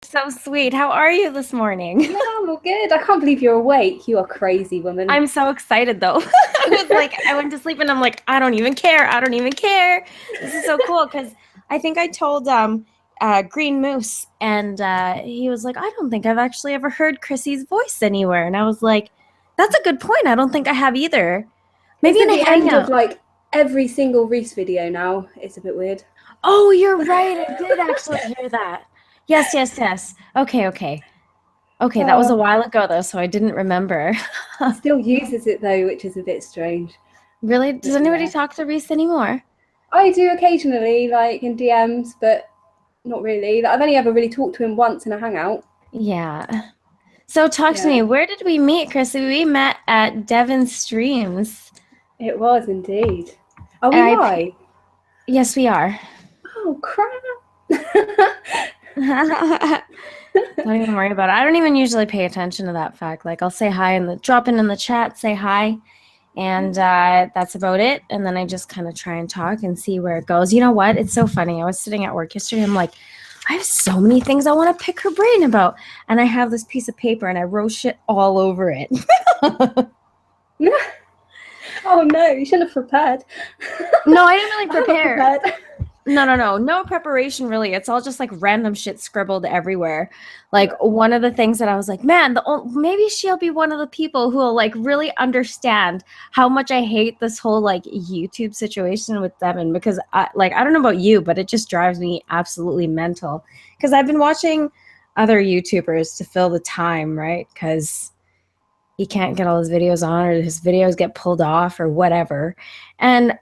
So sweet. How are you this morning? Yeah, I'm all good. I can't believe you're awake. You are crazy, woman. I'm so excited though. I was like, I went to sleep and I'm like, I don't even care. I don't even care. This is so cool because I think I told Green Moose and he was like, I don't think I've actually ever heard Krissy's voice anywhere. And I was like, that's a good point. I don't think I have either. Maybe It's in at a the end of hangout. like every single Reese video now. It's a bit weird. Oh, you're right. I did actually hear that. Yes, yes, yes. Okay, okay. Okay, that was a Oh, while ago though, so I didn't remember. he still uses it though, which is a bit strange. Really? Does But anybody yeah, talk to Reese anymore? I do occasionally, like in DMs, but not really. Like, I've only ever really talked to him once in a hangout. Yeah. So talk to me. Yeah, Where did we meet, Chrissy? We met at Devon's Streams. it was indeed. Are And we I live? yes, we are. Oh crap! Don't even worry about it. I don't even usually pay attention to that fact. Like I'll say hi and drop in the chat, say hi, and that's about it. And then I just kind of try and talk and see where it goes. You know what? It's so funny. I was sitting at work yesterday. I'm like, I have so many things I want to pick her brain about, and I have this piece of paper and I wrote shit all over it. Oh no, you shouldn't have prepared. No, I didn't really I'm not prepare. prepared. No preparation really. It's all just like random shit scribbled everywhere. Like one of the things that I was like, man, maybe she'll be one of the people who will like really understand how much I hate this whole like YouTube situation with Devin because I don't know about you, but it just drives me absolutely mental because I've been watching other YouTubers to fill the time, right? Because he can't get all his videos on or his videos get pulled off or whatever. And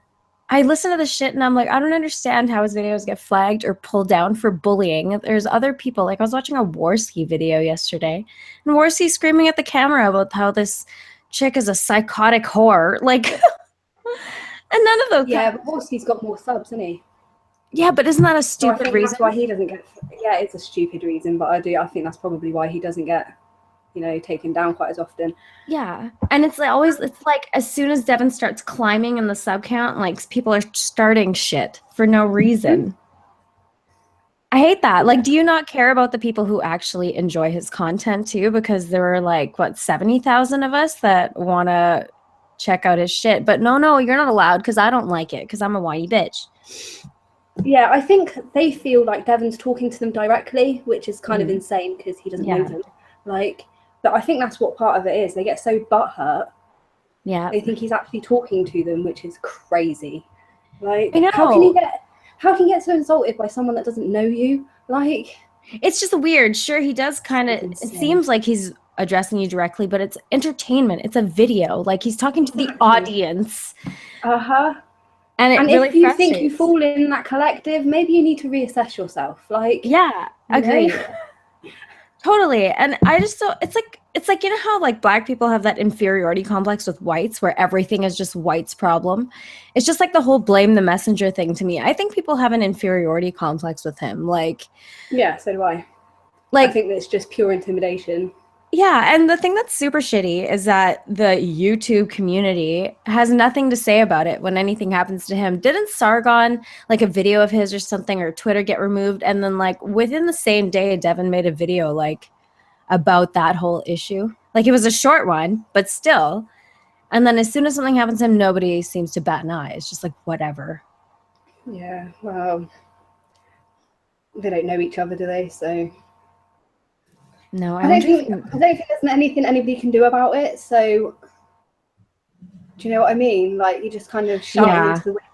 I listen to the shit and I'm like, I don't understand how his videos get flagged or pulled down for bullying. There's other people, like I was watching a Warski video yesterday, and Warski screaming at the camera about how this chick is a psychotic whore. Like, and none of those, Yeah, but Horsty's got more subs, hasn't he? yeah, but isn't that a So I stupid think that's why reason? he doesn't get. Yeah, it's a stupid reason, but I think that's probably why he doesn't get, taken down quite as often. Yeah. And it's like always, it's like as soon as Devin starts climbing in the sub count, like people are starting shit for no reason. I hate that. Like, do you not care about the people who actually enjoy his content too? Because there are like, what, 70,000 of us that want to check out his shit. But no, you're not allowed because I don't like it because I'm a whiny bitch. Yeah, I think they feel like Devon's talking to them directly, which is kind of Mhm. insane because he doesn't know Yeah. them. Like, but I think that's what part of it is. They get so butthurt, Yeah. they think he's actually talking to them, which is crazy. I Like, know. how can you get so insulted by someone that doesn't know you? Like, It's just weird. Sure, he does kind of, it's it insane. seems like he's addressing you directly, but it's entertainment. It's a video. Like he's talking to the Exactly. audience. Uh-huh. And it And really if you think you frustrates. fall in that collective, maybe you need to reassess yourself. Like, Yeah, you know? agreed. Totally. And I just don't, it's like you know how like black people have that inferiority complex with whites where everything is just whites' problem. It's just like the whole blame the messenger thing to me. I think people have an inferiority complex with him. Yeah, so do I. I Like think that's just pure intimidation. yeah, and the thing that's super shitty is that the YouTube community has nothing to say about it when anything happens to him. Didn't Sargon, like a video of his or something, or Twitter get removed? And then, like, within the same day, Devin made a video, like, about that whole issue. Like, it was a short one, but still. And then as soon as something happens to him, nobody seems to bat an eye. It's just like, whatever. Yeah, well, they don't know each other, do they? So No, I I don't wonder if think he, I don't think there's anything anybody can do about it. So do you know what I mean? Like you're just kind of shouting yeah. into the wind.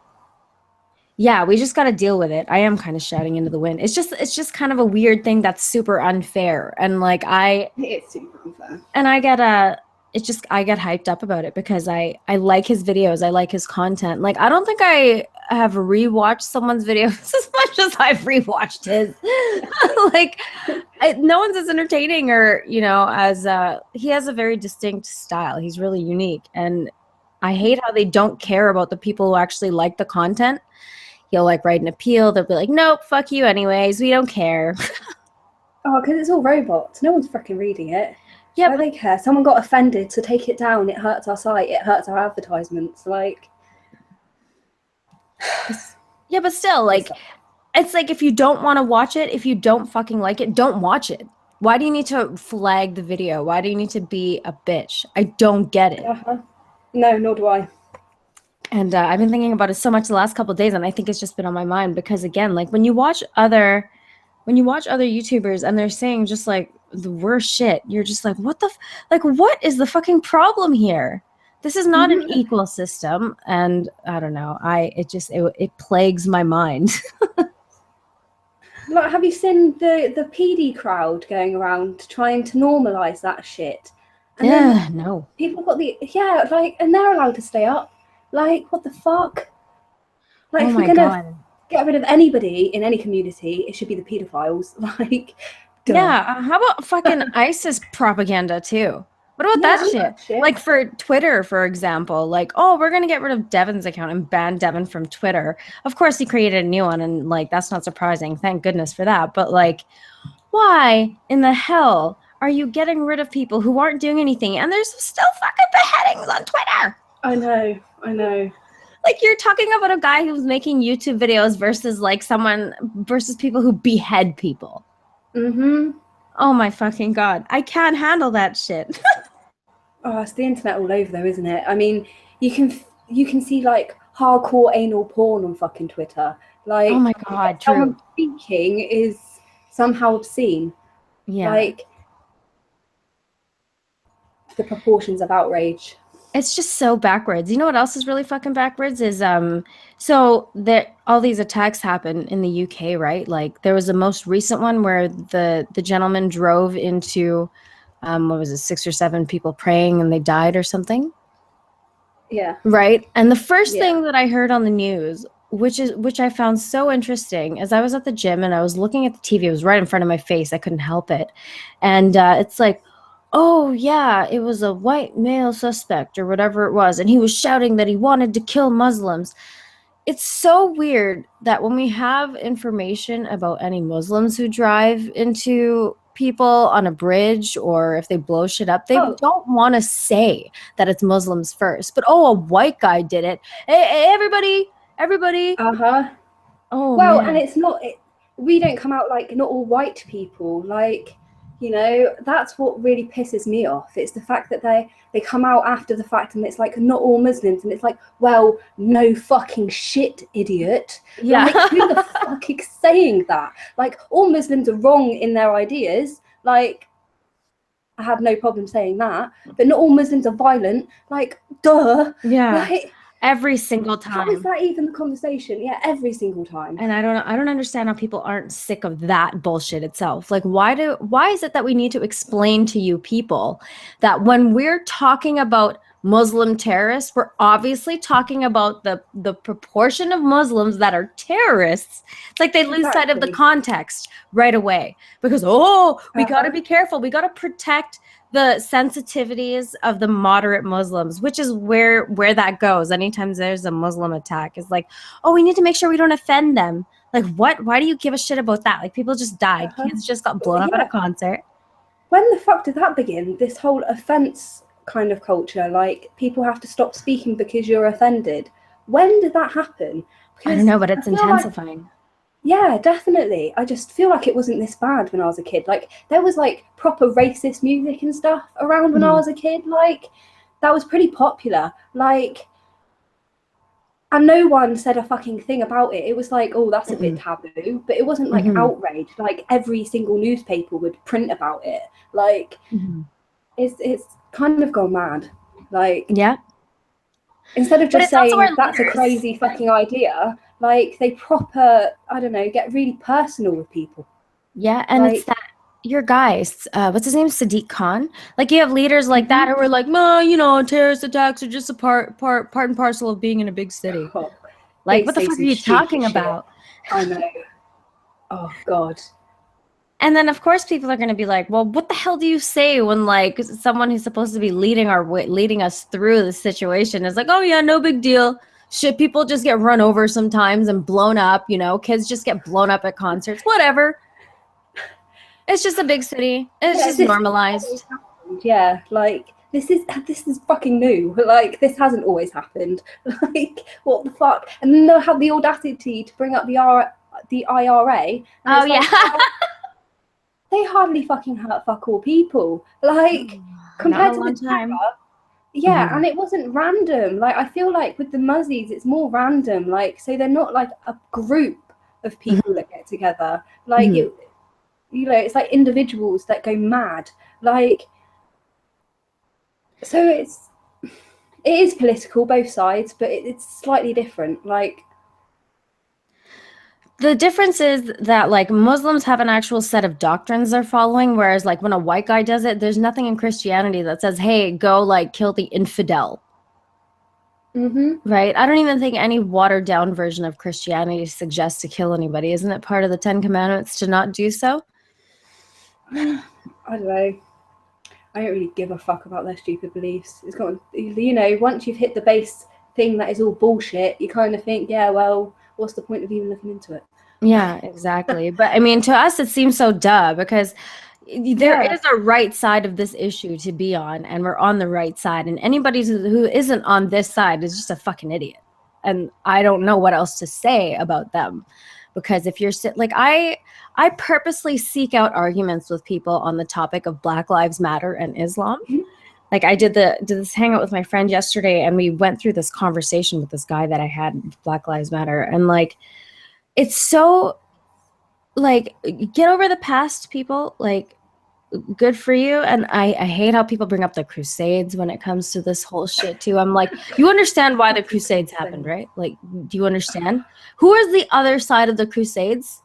Yeah, we just got to deal with it. I am kind of shouting into the wind. It's just kind of a weird thing that's super unfair. And like It's super unfair. I get it's just I get hyped up about it because I like his videos. I like his content. Like I don't think I have rewatched someone's videos as much as I've rewatched his. Like no one's as entertaining or, as he has a very distinct style. He's really unique and I hate how they don't care about the people who actually like the content. He'll like write an appeal. They'll be like, nope, fuck you anyways. We don't care. Oh, because it's all robots. No one's freaking reading it. Yeah, Why do but they care? Someone got offended, so take it down. It hurts our site. It hurts our advertisements. Like, yeah, but still, it's like It's like, if you don't want to watch it, if you don't fucking like it, don't watch it. Why do you need to flag the video? Why do you need to be a bitch? I don't get it. No, nor do I. And I've been thinking about it so much the last couple of days, and I think it's just been on my mind because, again, like when you watch other YouTubers and they're saying just like the worst shit, you're just like, what the like, what is the fucking problem here? This is not an equal system, and I don't know. It plagues my mind. Like, have you seen the PD crowd going around trying to normalize that shit? And then no. people got and they're allowed to stay up. Like, what the fuck? Like, if we're gonna get rid of anybody in any community, it should be the pedophiles. Like, duh. Yeah. How about fucking ISIS propaganda too? What about that shit? Like for Twitter, for example, like, oh, we're gonna get rid of Devin's account and ban Devin from Twitter. Of course, he created a new one, and like that's not surprising. Thank goodness for that. But like, why in the hell are you getting rid of people who aren't doing anything? And there's still fucking beheadings on Twitter. I know. Like, you're talking about a guy who's making YouTube videos versus people who behead people. Oh my fucking God. I can't handle that shit. Oh, it's the internet all over though, isn't it? I mean, you can see like hardcore anal porn on fucking Twitter. Like, oh my God, true. Someone speaking is somehow obscene. Yeah. Like, the proportions of outrage. It's just so backwards. You know what else is really fucking backwards is so that all these attacks happen in the UK, right? Like there was the most recent one where the gentleman drove into what was it, 6 or 7 people praying and they died or something. Yeah. Right? And the first thing that I heard on the news, which I found so interesting, as I was at the gym and I was looking at the TV, it was right in front of my face. I couldn't help it. And it's like, oh, yeah, it was a white male suspect or whatever it was, and he was shouting that he wanted to kill Muslims. It's so weird that when we have information about any Muslims who drive into people on a bridge or if they blow shit up, they don't want to say that it's Muslims first. But, oh, a white guy did it. Hey, everybody. Oh, well, man. and it's not, we don't come out like not all white people. Like, you know, that's what really pisses me off. It's the fact that they come out after the fact and it's like, not all Muslims. And it's like, well, no fucking shit, idiot. Yeah. Like, who the fuck is saying that? Like, all Muslims are wrong in their ideas. Like, I have no problem saying that. But not all Muslims are violent. Like, duh. Yeah. Like, every single time. How is that even the conversation? Yeah, every single time. And I don't understand how people aren't sick of that bullshit itself. Like, why is it that we need to explain to you people that when we're talking about Muslim terrorists, we're obviously talking about the proportion of Muslims that are terrorists. It's like they lose sight of the context right away because, we got to be careful. We got to protect the sensitivities of the moderate Muslims, which is where that goes. Anytime there's a Muslim attack, it's like, oh, we need to make sure we don't offend them. Like, what? Why do you give a shit about that? Like, people just died. Kids just got blown up at a concert. When the fuck did that begin? This whole offense kind of culture, like people have to stop speaking because you're offended. When did that happen? Because I don't know, but it's intensifying. Yeah, definitely. I just feel like it wasn't this bad when I was a kid. Like, there was like proper racist music and stuff around when I was a kid. Like, that was pretty popular. Like, and no one said a fucking thing about it. It was like, oh, that's a bit taboo. But it wasn't like outrage. Like, every single newspaper would print about it. Like, it's kind of gone mad. Like, yeah. Instead of just saying that's a crazy fucking idea, like they proper, I don't know, get really personal with people. Yeah, and like, it's that your guys, what's his name, Sadiq Khan? Like you have leaders like that who are like, no, you know, terrorist attacks are just a part and parcel of being in a big city. Like, what the fuck are you talking about? I know. Oh God. And then, of course, people are going to be like, well, what the hell do you say when, like, someone who's supposed to be leading us through the situation is like, oh, yeah, no big deal. Shit, people just get run over sometimes and blown up, you know. Kids just get blown up at concerts. Whatever. It's just a big city. It's just normalized. Yeah, like, this is fucking new. Like, this hasn't always happened. Like, what the fuck? And then they'll have the audacity to bring up the the IRA. And Oh yeah. They hardly fucking hurt fuck all people. Like compared to the terror, yeah, and it wasn't random. Like I feel like with the Muzzies, it's more random. Like so they're not like a group of people that get together. Like it, you know, it's like individuals that go mad. Like so it is political, both sides, but it's slightly different. Like the difference is that like Muslims have an actual set of doctrines they're following, whereas like when a white guy does it, there's nothing in Christianity that says, hey, go like kill the infidel. Right? I don't even think any watered down version of Christianity suggests to kill anybody. Isn't it part of the 10 Commandments to not do so? I don't know. I don't really give a fuck about their stupid beliefs. It's got, you know, once you've hit the base thing that is all bullshit, you kind of think, yeah, well, what's the point of even looking into it? Yeah, exactly. But I mean, to us, it seems so duh because there is a right side of this issue to be on, and we're on the right side. And anybody who isn't on this side is just a fucking idiot. And I don't know what else to say about them. Because if you're like I purposely seek out arguments with people on the topic of Black Lives Matter and Islam. Like I did this hangout with my friend yesterday, and we went through this conversation with this guy that I had with Black Lives Matter, and like it's so like get over the past, people. Like good for you. And I hate how people bring up the Crusades when it comes to this whole shit too. I'm like, you understand why the Crusades happened, right? Like, do you understand? Who is the other side of the Crusades?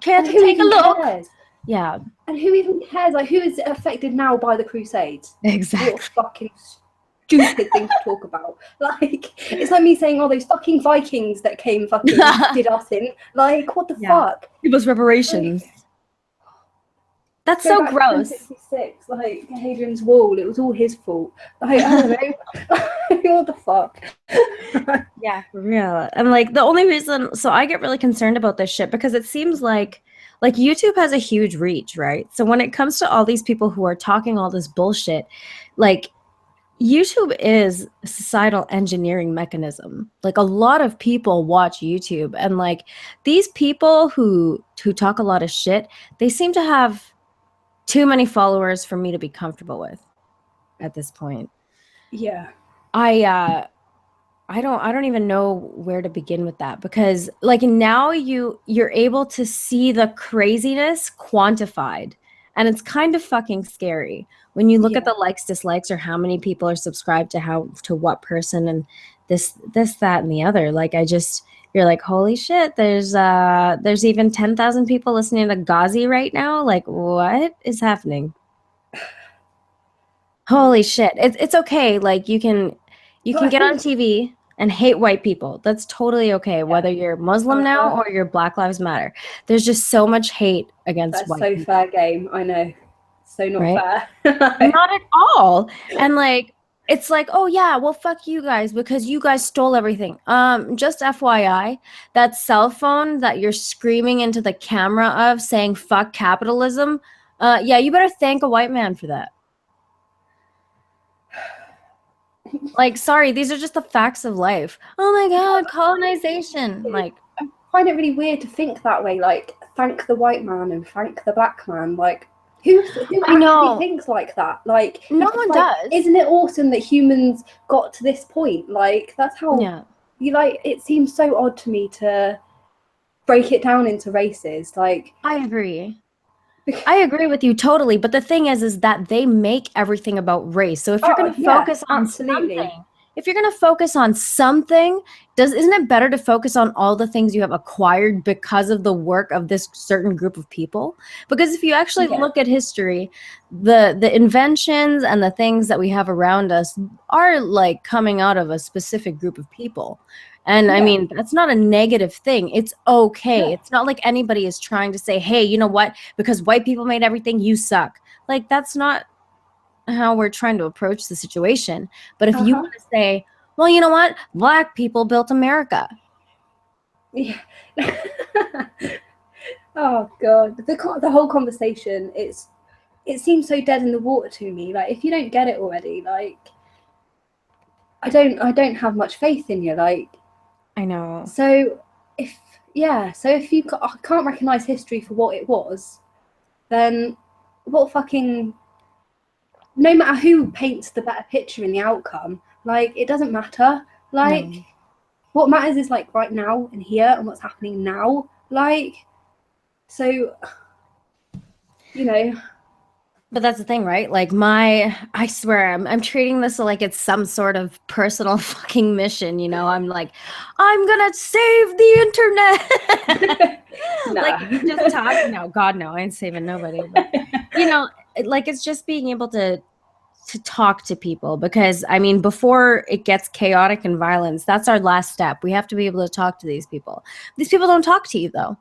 Care to take a look? Cares? Yeah. And who even cares? Like, who is affected now by the Crusades? Exactly. What a fucking stupid thing to talk about. Like, it's like me saying, oh, those fucking Vikings that came fucking did us in. Like, what the fuck? It was reparations. Like, that's so gross. 1966, like Hadrian's Wall, it was all his fault. Like, I don't know. What the fuck? Yeah, for real. And like the only reason, so I get really concerned about this shit because it seems like YouTube has a huge reach, right? So when it comes to all these people who are talking all this bullshit, like YouTube is a societal engineering mechanism. Like a lot of people watch YouTube, and like these people who talk a lot of shit, they seem to have too many followers for me to be comfortable with at this point. Yeah. I don't even know where to begin with that, because like now you're able to see the craziness quantified, and it's kind of fucking scary when you look at the likes, dislikes, or how many people are subscribed to what person, and this, that, and the other. Like you're like, holy shit, there's even 10,000 people listening to Ghazi right now. Like, what is happening? Holy shit. It's okay. Like you can get on TV and hate white people. That's totally okay. Whether you're Muslim now or you're Black Lives Matter. There's just so much hate against white people. That's so fair game. I know. So not fair. Not at all. And like, it's like, oh yeah, well fuck you guys because you guys stole everything. Just FYI, that cell phone that you're screaming into the camera of saying fuck capitalism, yeah, you better thank a white man for that. Like, sorry, these are just the facts of life. Oh my god, colonization. Like, I find it really weird to think that way. Like, thank the white man and thank the black man. Like, who actually thinks like that? Like, no one does. Isn't it awesome that humans got to this point? Like, that's how you like. It seems so odd to me to break it down into races. Like, I agree with you totally. But the thing is that they make everything about race. So if you're going to focus on something, isn't it better to focus on all the things you have acquired because of the work of this certain group of people? Because if you actually look at history, the inventions and the things that we have around us are like coming out of a specific group of people. And I mean, that's not a negative thing. It's okay. Yeah. It's not like anybody is trying to say, hey, you know what? Because white people made everything, you suck. Like, that's not how we're trying to approach the situation. But if you want to say, well, you know what? Black people built America. Yeah. Oh, God. The whole conversation, it seems so dead in the water to me. Like, if you don't get it already, like, I don't have much faith in you. Like, I know. So if Yeah, so if you can't recognise history for what it was, then what fucking... No matter who paints the better picture in the outcome, like, it doesn't matter. Like, No. what matters is, like, right now and here and what's happening now. Like, so, you know... But that's the thing, right? Like I swear, I'm treating this like it's some sort of personal fucking mission, you know? I'm like, I'm gonna save the internet. Like just talk. No, God, no, I ain't saving nobody. But, you know, like it's just being able to talk to people because I mean, before it gets chaotic and violence, that's our last step. We have to be able to talk to these people. These people don't talk to you though.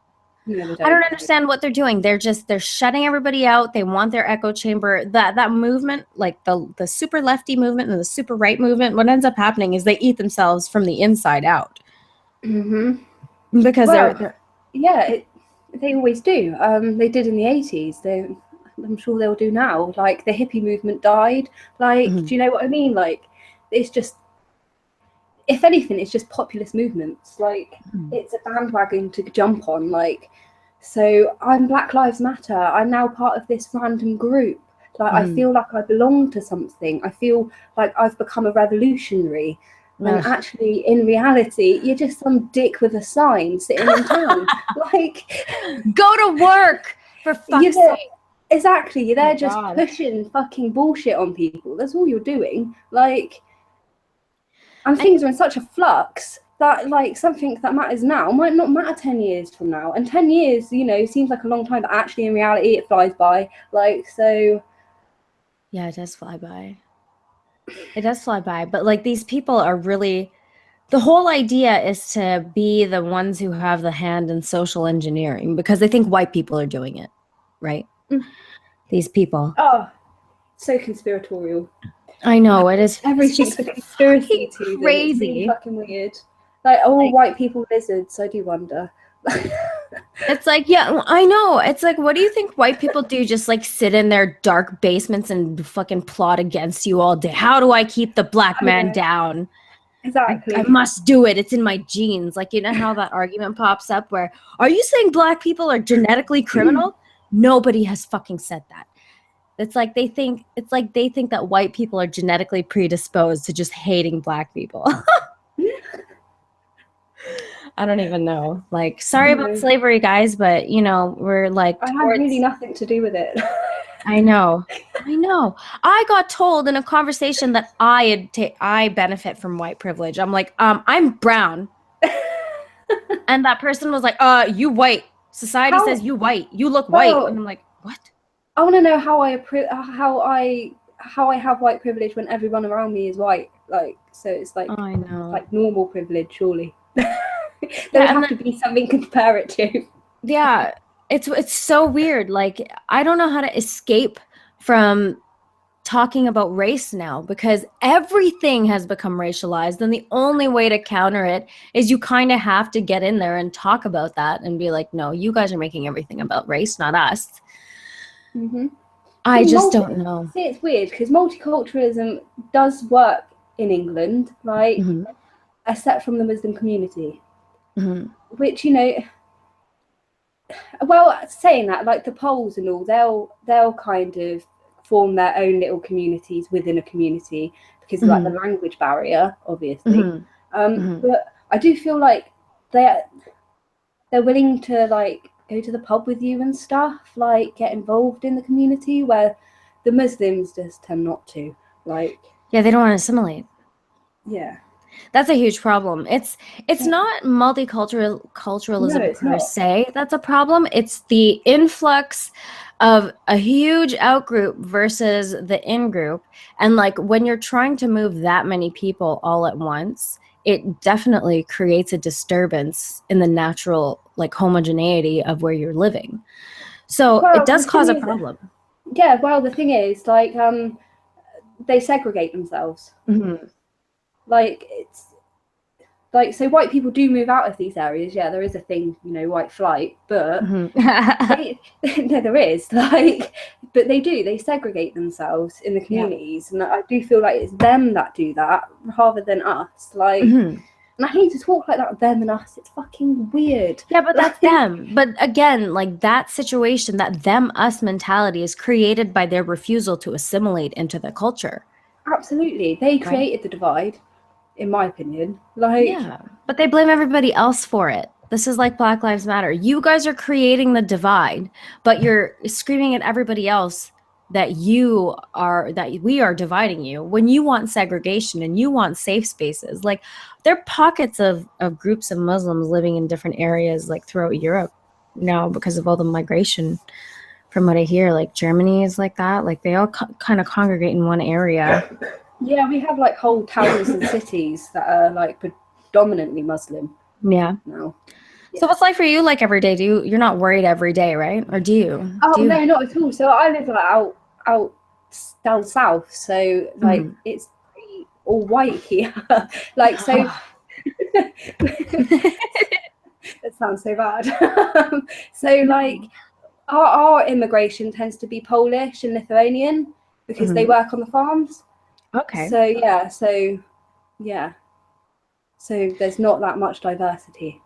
No, I don't understand what they're doing. They're shutting everybody out. They want their echo chamber. That movement, like the super lefty movement and the super right movement, what ends up happening is they eat themselves from the inside out. Mm-hmm. Because they're yeah, they always do. They did in the 80s. I'm sure they'll do now. Like the hippie movement died. Like, do you know what I mean? Like, it's just, if anything, it's just populist movements. Like, it's a bandwagon to jump on. Like, so I'm Black Lives Matter. I'm now part of this random group. Like, I feel like I belong to something. I feel like I've become a revolutionary. When actually, in reality, you're just some dick with a sign sitting in town. Like, go to work for fuck's sake. Exactly, you're there just pushing fucking bullshit on people. That's all you're doing. Like, and things are in such a flux that, like, something that matters now might not matter 10 years from now. And 10 years, you know, seems like a long time, but actually in reality it flies by. Like, so... Yeah, it does fly by. It does fly by. But, like, these people are really... The whole idea is to be the ones who have the hand in social engineering because they think white people are doing it, right? These people. Oh, so conspiratorial. I know, it is. Everything's a conspiracy to them. It's really fucking weird. Like, white people lizards, I do wonder. It's like, yeah, I know. It's like, what do you think white people do? Just like sit in their dark basements and fucking plot against you all day. How do I keep the black man down? Exactly. I must do it. It's in my genes. Like, you know how that argument pops up where, are you saying black people are genetically criminal? Nobody has fucking said that. It's like they think that white people are genetically predisposed to just hating black people. I don't even know. Like, sorry about slavery, guys, but you know, we're like I had really nothing to do with it. I know. I got told in a conversation that I benefit from white privilege. I'm like, I'm brown. And that person was like, you white. Society says you white. You look white. And I'm like, what? I want to know how I have white privilege when everyone around me is white. Like, so it's like, I know. Like normal privilege, surely. There would have to be something to compare it to. Yeah. It's so weird. Like, I don't know how to escape from talking about race now because everything has become racialized, and the only way to counter it is you kind of have to get in there and talk about that and be like, no, you guys are making everything about race, not us. I just don't know. See, it's weird because multiculturalism does work in England, like, except from the Muslim community, which, you know, well, saying that, like the Poles and all, they'll kind of form their own little communities within a community because of like the language barrier, obviously. But I do feel like they're willing to like go to the pub with you and stuff, like get involved in the community, where the Muslims just tend not to. Like, yeah, they don't want to assimilate. Yeah. That's a huge problem. It's not multiculturalism per se that's a problem. It's the influx of a huge outgroup versus the in-group. And like when you're trying to move that many people all at once, it definitely creates a disturbance in the natural like homogeneity of where you're living. So it does cause a problem. Yeah, well, the thing is, like, they segregate themselves. Like, it's like, so white people do move out of these areas. Yeah, there is a thing, you know, white flight, but no, there is, like, but they segregate themselves in the communities. And I do feel like it's them that do that rather than us. Like, And I hate to talk like that, them and us. It's fucking weird. Yeah, but that's them. But again, like that situation, that them us mentality is created by their refusal to assimilate into the culture. Absolutely. They created the divide, in my opinion. Like, yeah, but they blame everybody else for it. This is like Black Lives Matter. You guys are creating the divide, but you're screaming at everybody else that we are dividing you when you want segregation and you want safe spaces. Like there are pockets of groups of Muslims living in different areas like throughout Europe now because of all the migration. From what I hear, like Germany is like that. Like they all kind of congregate in one area. Yeah, we have like whole towns and cities that are like predominantly Muslim. Yeah. Now. So what's life for you like every day? You're not worried every day, right? Or do you? Oh, no, not at all. So I live like out down south, so like it's pretty all white here. Like so that sounds so bad. So like our immigration tends to be Polish and Lithuanian because they work on the farms. Okay. So yeah. So there's not that much diversity.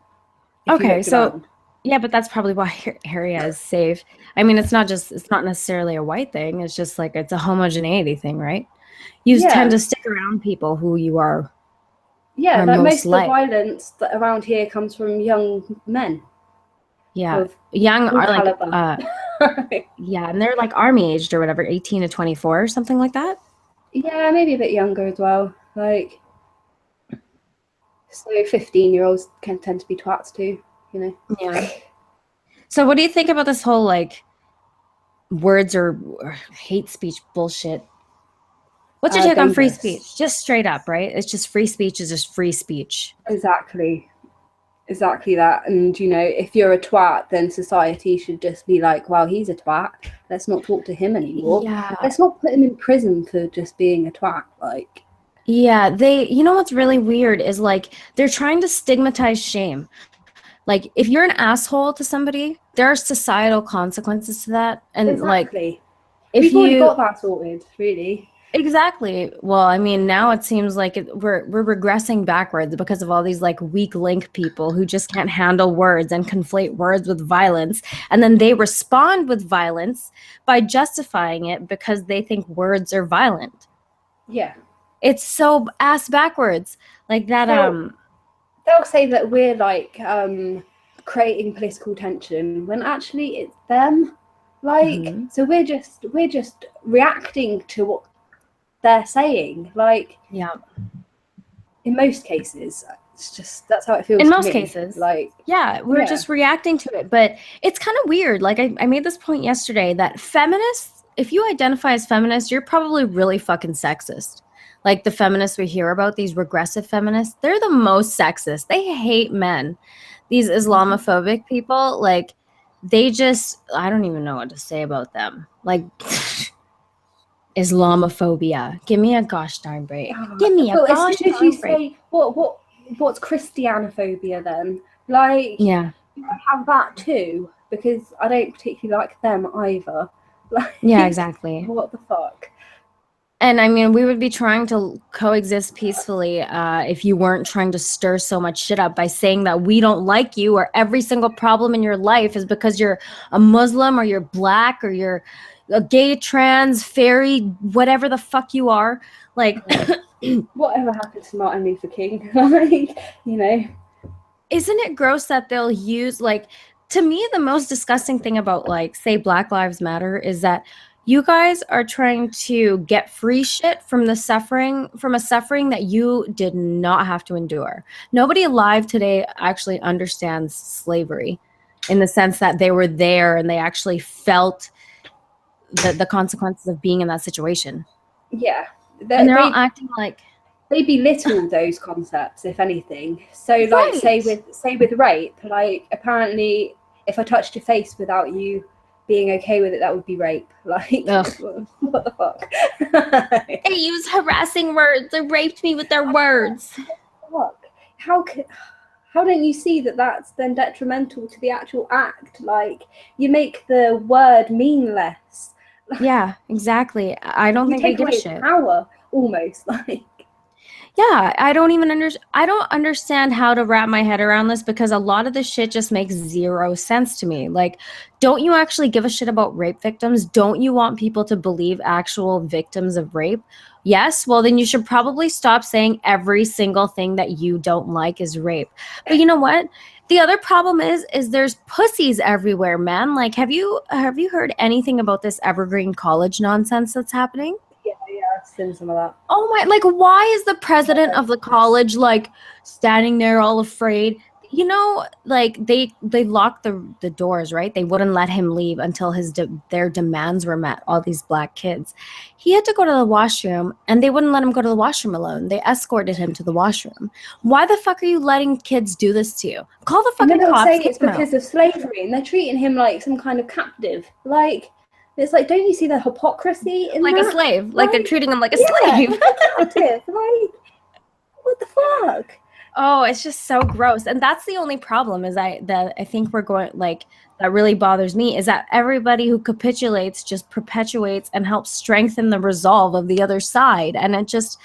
Okay, so yeah, but that's probably why your area is safe. I mean, it's not necessarily a white thing. It's just like it's a homogeneity thing, right? You tend to stick around people who you are. Yeah, like most of the violence that around here comes from young men. Yeah, young are like yeah, and they're like army aged or whatever, 18 to 24 or something like that. Yeah, maybe a bit younger as well. Like, so 15-year-olds can tend to be twats too, you know? Yeah. So what do you think about this whole like words or hate speech bullshit? What's your take on free speech? Just straight up, right? It's just free speech is just free speech. Exactly that. And you know, if you're a twat, then society should just be like, well, he's a twat, let's not talk to him anymore. Let's not put him in prison for just being a twat. Like, yeah, you know what's really weird is like they're trying to stigmatize shame. Like if you're an asshole to somebody, there are societal consequences to that. And like if we've already got that sorted, really. Exactly. Well, I mean, now it seems like we're regressing backwards because of all these like weak link people who just can't handle words and conflate words with violence, and then they respond with violence by justifying it because they think words are violent. Yeah, it's so ass backwards. Like that. They'll say that we're like creating political tension when actually it's them. Like, so we're just reacting to what they're saying. Like, yeah, in most cases it's just that's how it feels in to most me. cases. Like, yeah, we're just reacting to it. But it's kind of weird. Like I made this point yesterday that feminists, if you identify as feminist, you're probably really fucking sexist. Like the feminists we hear about, these regressive feminists, they're the most sexist. They hate men. These Islamophobic people, like they just, I don't even know what to say about them. Like Islamophobia. Give me a gosh darn break. Give me a gosh darn break. You say, what's Christianophobia then? Like, yeah, you have that too, because I don't particularly like them either. Like, yeah, exactly. What the fuck? And I mean, we would be trying to coexist peacefully if you weren't trying to stir so much shit up by saying that we don't like you or every single problem in your life is because you're a Muslim or you're black or you're a gay, trans, fairy, whatever the fuck you are. Like, whatever happened to Martin Luther King? Like, you know. Isn't it gross that they'll use, like, to me, the most disgusting thing about, like, say Black Lives Matter is that you guys are trying to get free shit from a suffering that you did not have to endure. Nobody alive today actually understands slavery in the sense that they were there and they actually felt the consequences of being in that situation. Yeah. And they're all acting like they belittle those concepts, if anything. So like say with rape, like apparently if I touched your face without you being okay with it, that would be rape. Like, what the fuck? They use harassing words. They raped me with their words. Fuck. How don't you see that that's then detrimental to the actual act? Like, you make the word meaningless. Yeah, exactly. I don't think they give a shit. Power, almost, like. Yeah, I don't understand how to wrap my head around this, because a lot of this shit just makes zero sense to me. Like, don't you actually give a shit about rape victims? Don't you want people to believe actual victims of rape? Yes, well then you should probably stop saying every single thing that you don't like is rape. But you know what? The other problem is there's pussies everywhere, man. Like, have you heard anything about this Evergreen College nonsense that's happening? Yeah, I've seen some of that. Oh my, like, why is the president of the college like standing there all afraid? You know, like they locked the doors, right? They wouldn't let him leave until their demands were met, all these black kids. He had to go to the washroom and they wouldn't let him go to the washroom alone. They escorted him to the washroom. Why the fuck are you letting kids do this to you? Call the And then fucking they'll cops. say it's because of slavery, and they're treating him like some kind of captive. Like, it's like, don't you see the hypocrisy in like that? a slave. Like they're treating him like a yeah, slave. like a captive. Like, what the fuck? Oh, it's just so gross. And that's the only problem is I think we're going, like, that really bothers me, is that everybody who capitulates just perpetuates and helps strengthen the resolve of the other side. And it just,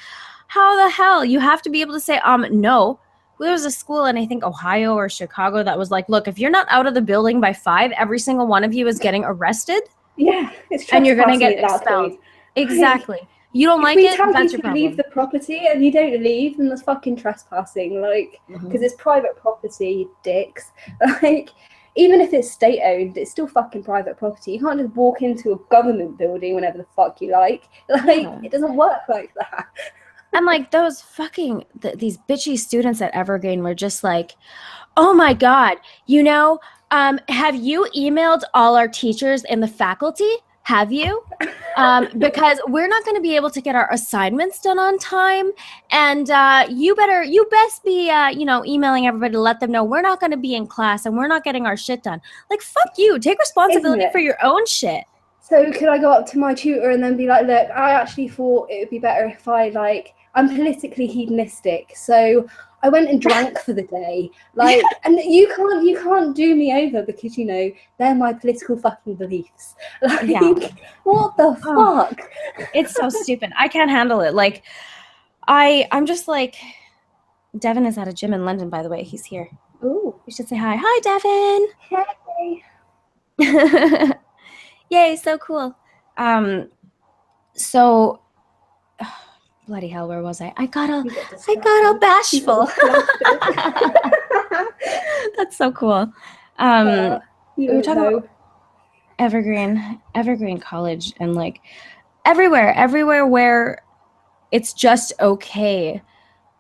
how the hell? You have to be able to say, no. There was a school in, I think, Ohio or Chicago that was like, look, if you're not out of the building by 5, every single one of you is getting arrested. Yeah, it's and you're going to trespassing get at that expelled. point. Exactly. You don't If like we it, tell that's you your to leave problem. the property and you don't leave, then that's fucking trespassing. Like, because it's private property, dicks. Like, even if it's state owned, it's still fucking private property. You can't just walk into a government building whenever the fuck you like. Like, it doesn't work like that. And like those fucking these bitchy students at Evergreen were just like, oh my god, have you emailed all our teachers and the faculty? Have you? Because we're not going to be able to get our assignments done on time, and you best be emailing everybody to let them know we're not going to be in class and we're not getting our shit done. Like, fuck you, take responsibility for your own shit. So could I go up to my tutor and then be like, look, I actually thought it would be better if I'm politically hedonistic, so I went and drank for the day. Like, and you can't do me over because, they're my political fucking beliefs. Like, what the fuck? It's so stupid. I can't handle it. Like, I'm just like, Devin is at a gym in London, by the way. He's here. Ooh. You should say hi. Hi, Devin. Hey. Yay, so cool. So bloody hell, where was I? I got all bashful. That's so cool. We were talking about Evergreen College, and like everywhere where it's just okay.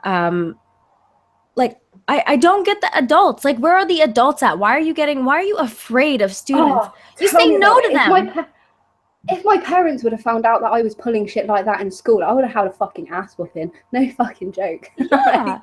Like, I don't get the adults. Like, where are the adults at? Why are you afraid of students? You say no to them. If my parents would have found out that I was pulling shit like that in school, I would have had a fucking ass whooping. No fucking joke. Yeah.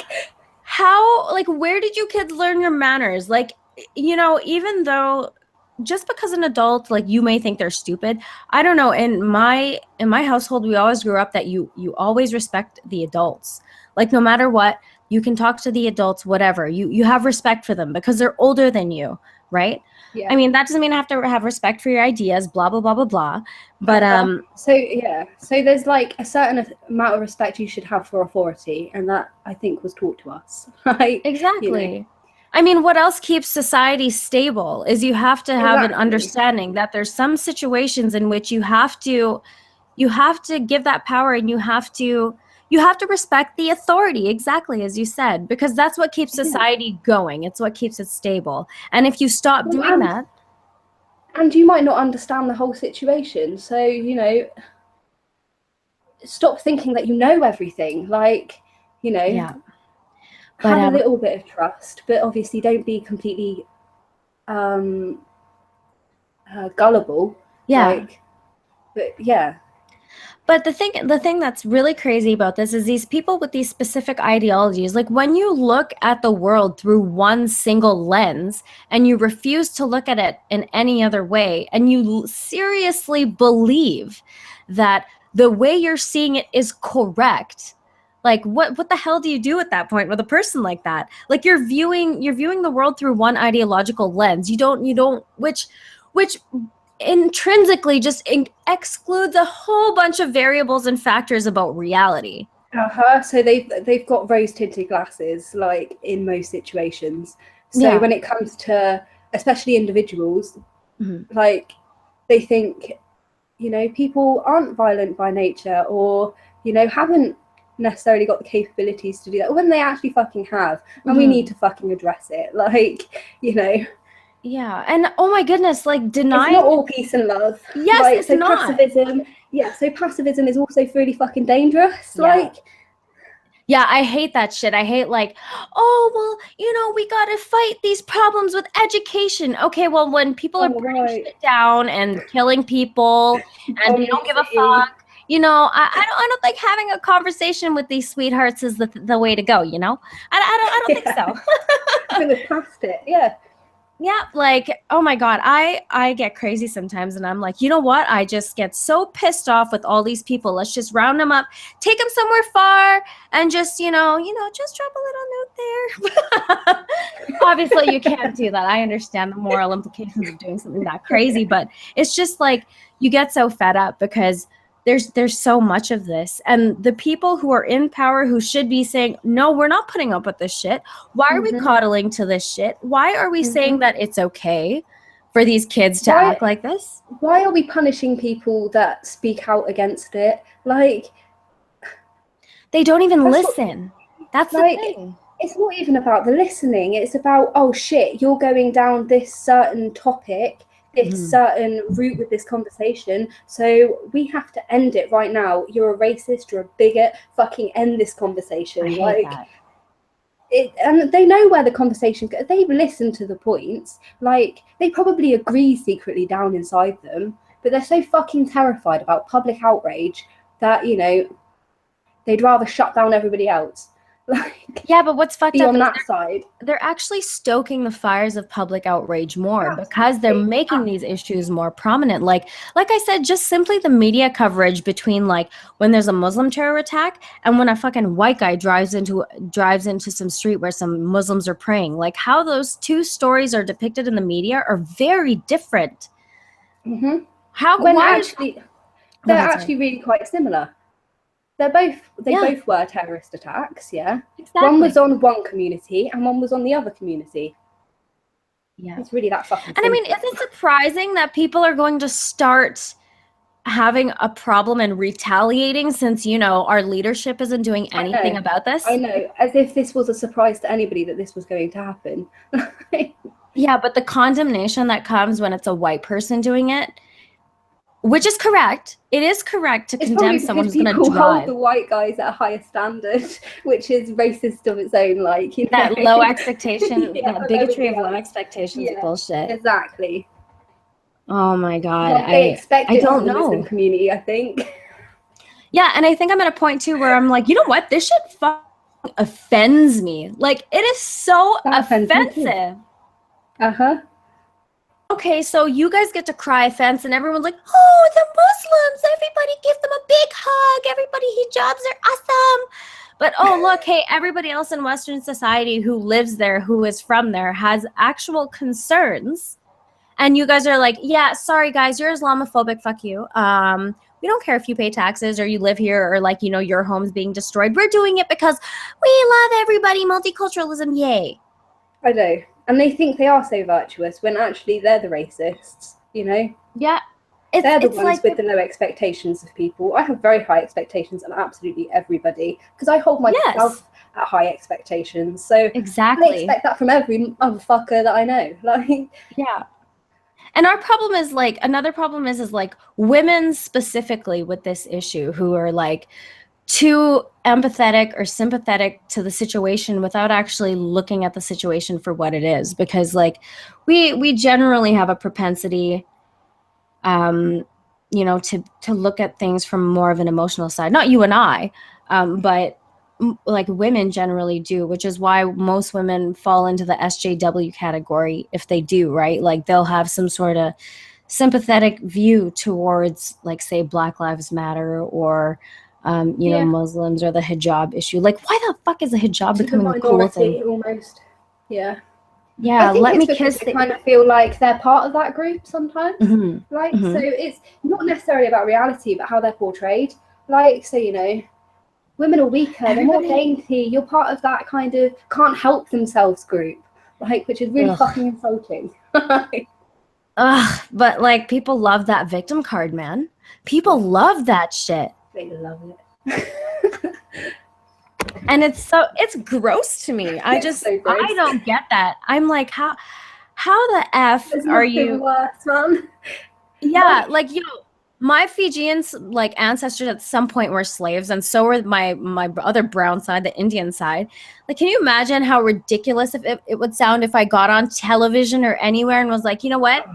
Where did you kids learn your manners? Like, even though just because an adult, like, you may think they're stupid, I don't know. In my household, we always grew up that you always respect the adults. Like, no matter what, you can talk to the adults, whatever. You have respect for them because they're older than you, right? Yeah. I mean, that doesn't mean I have to have respect for your ideas, blah, blah, blah, blah, blah. But so there's like a certain amount of respect you should have for authority, and that, I think, was taught to us. Like, exactly. I mean, what else keeps society stable is you have to have an understanding that there's some situations in which you have to give that power, and you have to respect the authority, exactly as you said, because that's what keeps society going. It's what keeps it stable. And if you stop doing that, and you might not understand the whole situation, so stop thinking that you know everything. Like, have a little bit of trust, but obviously don't be completely gullible. But the thing that's really crazy about this is these people with these specific ideologies, like, when you look at the world through one single lens and you refuse to look at it in any other way, and you seriously believe that the way you're seeing it is correct, like, what the hell do you do at that point with a person like that? Like, you're viewing the world through one ideological lens. You don't which intrinsically just excludes a whole bunch of variables and factors about reality. So they've got rose tinted glasses, like in most situations. So when it comes to especially individuals, like they think, you know, people aren't violent by nature, or, you know, haven't necessarily got the capabilities to do that, when they actually fucking have, and we need to fucking address it. Like, you know. Yeah, and oh my goodness, like denying. It's not all peace and love. Yes, like, it's so not. pacifism. Yeah, so pacifism is also really fucking dangerous. Yeah. Like. Yeah, I hate that shit. I hate like, oh, well, you know, we got to fight these problems with education. Okay, well, when people are burning shit down and killing people and they don't give a fuck, you know, I don't think having a conversation with these sweethearts is the way to go, you know? I don't think so. I think we've passed it, yeah. Yeah, like, oh my God, I get crazy sometimes, and I'm like, you know what? I just get so pissed off with all these people. Let's just round them up, take them somewhere far, and just, you know, just drop a little note there. Obviously, you can't do that. I understand the moral implications of doing something that crazy, but it's just like you get so fed up because there's so much of this, and the people who are in power who should be saying, no, we're not putting up with this shit. Why are we coddling to this shit? Why are we saying that it's okay for these kids to act like this? Why are we punishing people that speak out against it? Like, they don't even listen. That's like, the thing. It's not even about the listening. It's about, oh shit, you're going down this certain topic, this certain route with this conversation, so we have to end it right now. You're a racist, you're a bigot, fucking end this conversation. I hate that. And they know where the conversation goes. They've listened to the points. Like, they probably agree secretly down inside them, but they're so fucking terrified about public outrage that, you know, they'd rather shut down everybody else. Like, yeah, but what's fucked up on that side, they're actually stoking the fires of public outrage more because they're making these issues more prominent. Like I said, just simply the media coverage between like when there's a Muslim terror attack and when a fucking white guy drives into some street where some Muslims are praying. Like how those two stories are depicted in the media are very different. They're actually really quite similar. They both were terrorist attacks, yeah. Exactly. One was on one community and one was on the other community. Yeah. It's really that fucking simple. And I mean, is it surprising that people are going to start having a problem and retaliating since, you know, our leadership isn't doing anything about this? I know, as if this was a surprise to anybody that this was going to happen. Yeah, but the condemnation that comes when it's a white person doing it, which is correct. It is correct to condemn someone who's going to drive. Hold the white guys at a higher standard, which is racist of its own. Like, you know? That low expectation, that bigotry of low expectations is bullshit. Exactly. Oh my God, I don't know. The Muslim community, I think. Yeah, and I think I'm at a point too where I'm like, you know what? This shit fucking offends me. Like, it is so offensive. Okay, so you guys get to cry offense and everyone's like, oh, the Muslims, everybody give them a big hug. Everybody, hijabs are awesome. But, oh, look, hey, everybody else in Western society who lives there, who is from there, has actual concerns. And you guys are like, yeah, sorry, guys, you're Islamophobic. Fuck you. We don't care if you pay taxes or you live here or, like, you know, your home's being destroyed. We're doing it because we love everybody. Multiculturalism, yay. I know. And they think they are so virtuous when actually they're the racists, you know? Yeah. They're the ones with the low expectations of people. I have very high expectations of absolutely everybody because I hold myself at high expectations. So exactly. I expect that from every motherfucker that I know. Like, yeah. And our problem is like, another problem is like women specifically with this issue who are like too empathetic or sympathetic to the situation without actually looking at the situation for what it is. Because like we generally have a propensity, you know, to look at things from more of an emotional side. Not you and I, but like women generally do, which is why most women fall into the SJW category if they do, right? Like they'll have some sort of sympathetic view towards like, say, Black Lives Matter or you know, Muslims or the hijab issue. Like, why the fuck is a hijab becoming a cool thing? Almost. Yeah. Yeah, let me kiss. They kind of feel like they're part of that group sometimes. Like, so it's not necessarily about reality, but how they're portrayed. Like, so, you know, women are weaker, they're more dainty, you're part of that kind of can't help themselves group, like, which is really fucking insulting. Ugh, but like people love that victim card, man. People love that shit. They love it. And it's gross to me. I don't get that. I'm like, how the F are you worse, man? Yeah, like my Fijians, like, ancestors at some point were slaves, and so were my other brown side, the Indian side. Like, can you imagine how ridiculous it would sound if I got on television or anywhere and was like, you know what?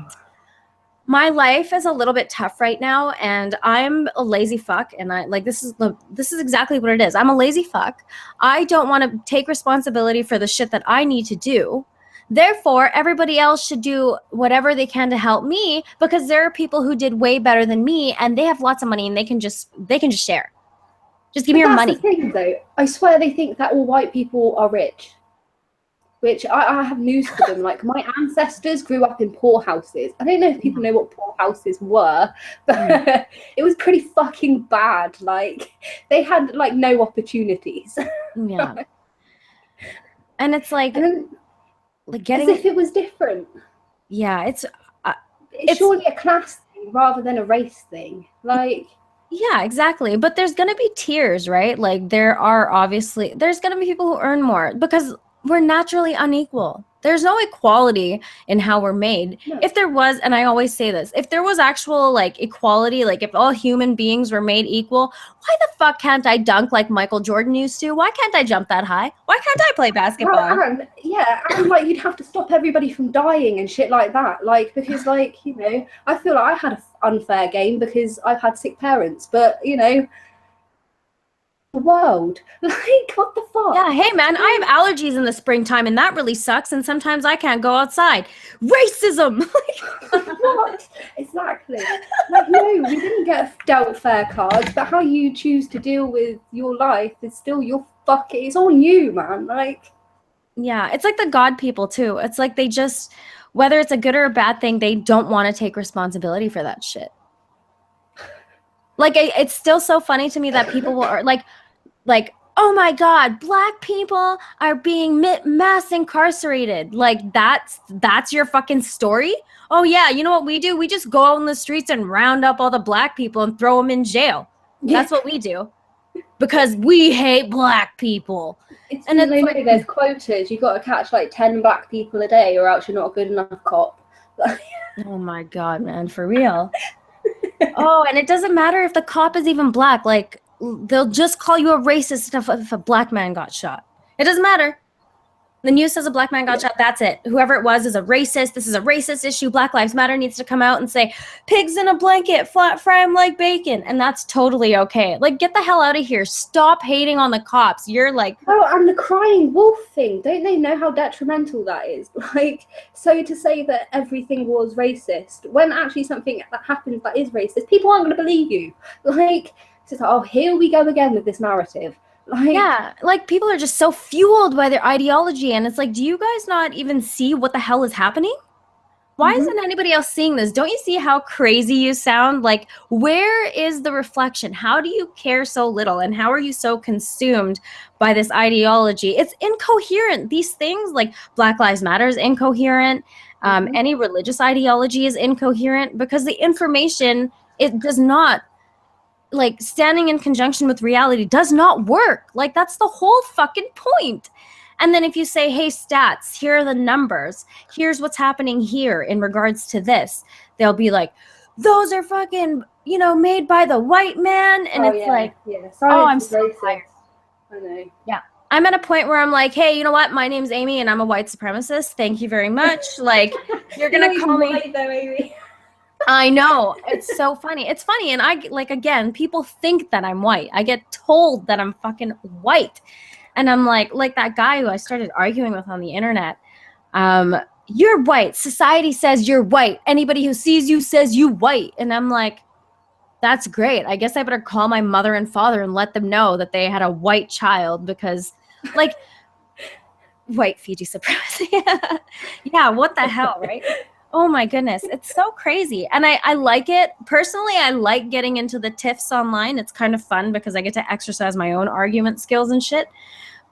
My life is a little bit tough right now, and I'm a lazy fuck, and I like this is exactly what it is. I'm a lazy fuck. I don't want to take responsibility for the shit that I need to do. Therefore, everybody else should do whatever they can to help me, because there are people who did way better than me, and they have lots of money, and they can just share. Just give me your money. That's the thing, though. I swear they think that all white people are rich, which I have news for them. Like, my ancestors grew up in poor houses. I don't know if people know what poor houses were, but it was pretty fucking bad. Like, they had like no opportunities. Yeah. And it's like, getting, as if it was different. Yeah, it's surely a class thing rather than a race thing. Like, yeah, exactly. But there's gonna be tiers, right? Like, there's gonna be people who earn more, because we're naturally unequal. There's no equality in how we're made. No. If there was, and I always say this, if there was actual like equality, like if all human beings were made equal, why the fuck can't I dunk like Michael Jordan used to? Why can't I jump that high? Why can't I play basketball? And like you'd have to stop everybody from dying and shit like that. Like, because like, you know, I feel like I had an unfair game because I've had sick parents, but you know, the world, like, what the fuck? Yeah, hey man, I have allergies in the springtime, and that really sucks, and sometimes I can't go outside. Racism. What? Exactly. Like, no, we didn't get dealt fair cards, but how you choose to deal with your life is still your fucking, it's on you, man. Like, yeah, it's like the God people too. It's like they just, whether it's a good or a bad thing, they don't want to take responsibility for that shit. Like, it's still so funny to me that people will like, oh my God, Black people are being mass incarcerated. Like, that's your fucking story? Oh yeah, you know what we do? We just go out in the streets and round up all the Black people and throw them in jail. That's what we do. Because we hate Black people. It's like, there's quotas. You've got to catch like 10 Black people a day, or else you're not a good enough cop. Oh my God, man, for real. Oh, and it doesn't matter if the cop is even Black. Like, they'll just call you a racist if a Black man got shot. It doesn't matter. The news says a Black man got shot. That's it. Whoever it was is a racist. This is a racist issue. Black Lives Matter needs to come out and say, pigs in a blanket, fry them like bacon. And that's totally okay. Like, get the hell out of here. Stop hating on the cops. You're like... Oh, and the crying wolf thing. Don't they know how detrimental that is? Like, so to say that everything was racist, when actually something that happens that is racist, people aren't going to believe you. Like, it's like, oh, here we go again with this narrative. Like, yeah, like, people are just so fueled by their ideology, and it's like, do you guys not even see what the hell is happening? Why isn't anybody else seeing this? Don't you see how crazy you sound? Like, where is the reflection? How do you care so little, and how are you so consumed by this ideology? It's incoherent. These things, like Black Lives Matter, is incoherent. Any religious ideology is incoherent, because the information, it does not, like, standing in conjunction with reality does not work. Like, that's the whole fucking point. And then if you say, hey, stats, here are the numbers, here's what's happening here in regards to this, they'll be like, those are fucking, you know, made by the white man. And I'm so tired. I know. Yeah. I'm at a point where I'm like, hey, you know what? My name's Amy and I'm a white supremacist. Thank you very much. Like, you're going to call me. White, though, Amy. I know. It's so funny. It's funny. And I, like, again, people think that I'm white. I get told that I'm fucking white. And I'm like that guy who I started arguing with on the internet. You're white. Society says you're white. Anybody who sees you says you white. And I'm like, that's great. I guess I better call my mother and father and let them know that they had a white child, because, like, white Fiji supremacy. Yeah, what the hell, right? Oh my goodness, it's so crazy. And I like it. Personally, I like getting into the tiffs online. It's kind of fun because I get to exercise my own argument skills and shit.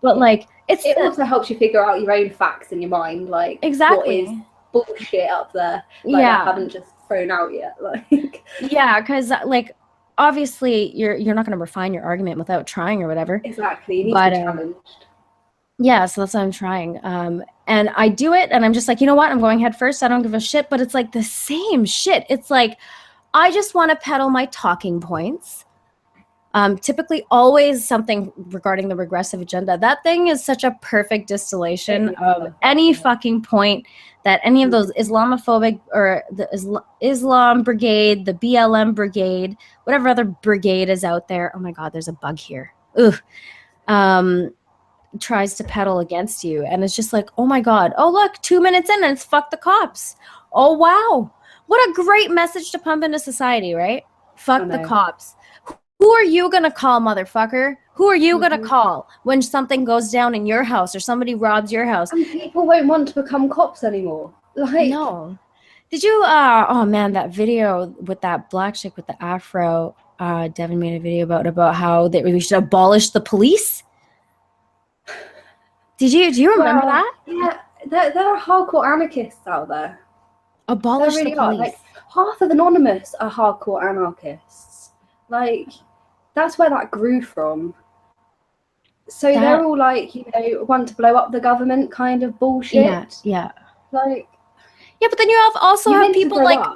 But like it also helps you figure out your own facts in your mind, like what is bullshit up there, like I haven't just thrown out yet. Like yeah, because like obviously you're not going to refine your argument without trying or whatever. Exactly, you need to be challenged. Yeah, so that's what I'm trying. And I do it and I'm just like, you know what? I'm going head first. I don't give a shit, but it's like the same shit. It's like, I just want to peddle my talking points. Typically always something regarding the regressive agenda. That thing is such a perfect distillation of any fucking point that any of those Islamophobic or the Islam brigade, the BLM brigade, whatever other brigade is out there. Oh my God, there's a bug here. Ugh. Tries to peddle against you, and it's just like, oh my God, oh look, 2 minutes in and it's fuck the cops. Oh wow, what a great message to pump into society, right? Fuck the cops. Who are you gonna call, motherfucker? Who are you gonna call when something goes down in your house or somebody robs your house? And people won't want to become cops anymore. Like, no. Did you oh man, that video with that black chick with the afro, Devin made a video about how we should abolish the police? Do you remember that? Yeah, there are hardcore anarchists out there. Abolish the police. Like, half of Anonymous are hardcore anarchists. Like, that's where that grew from. So they're all like, you know, want to blow up the government kind of bullshit. Yeah. Like, yeah, but then you have people like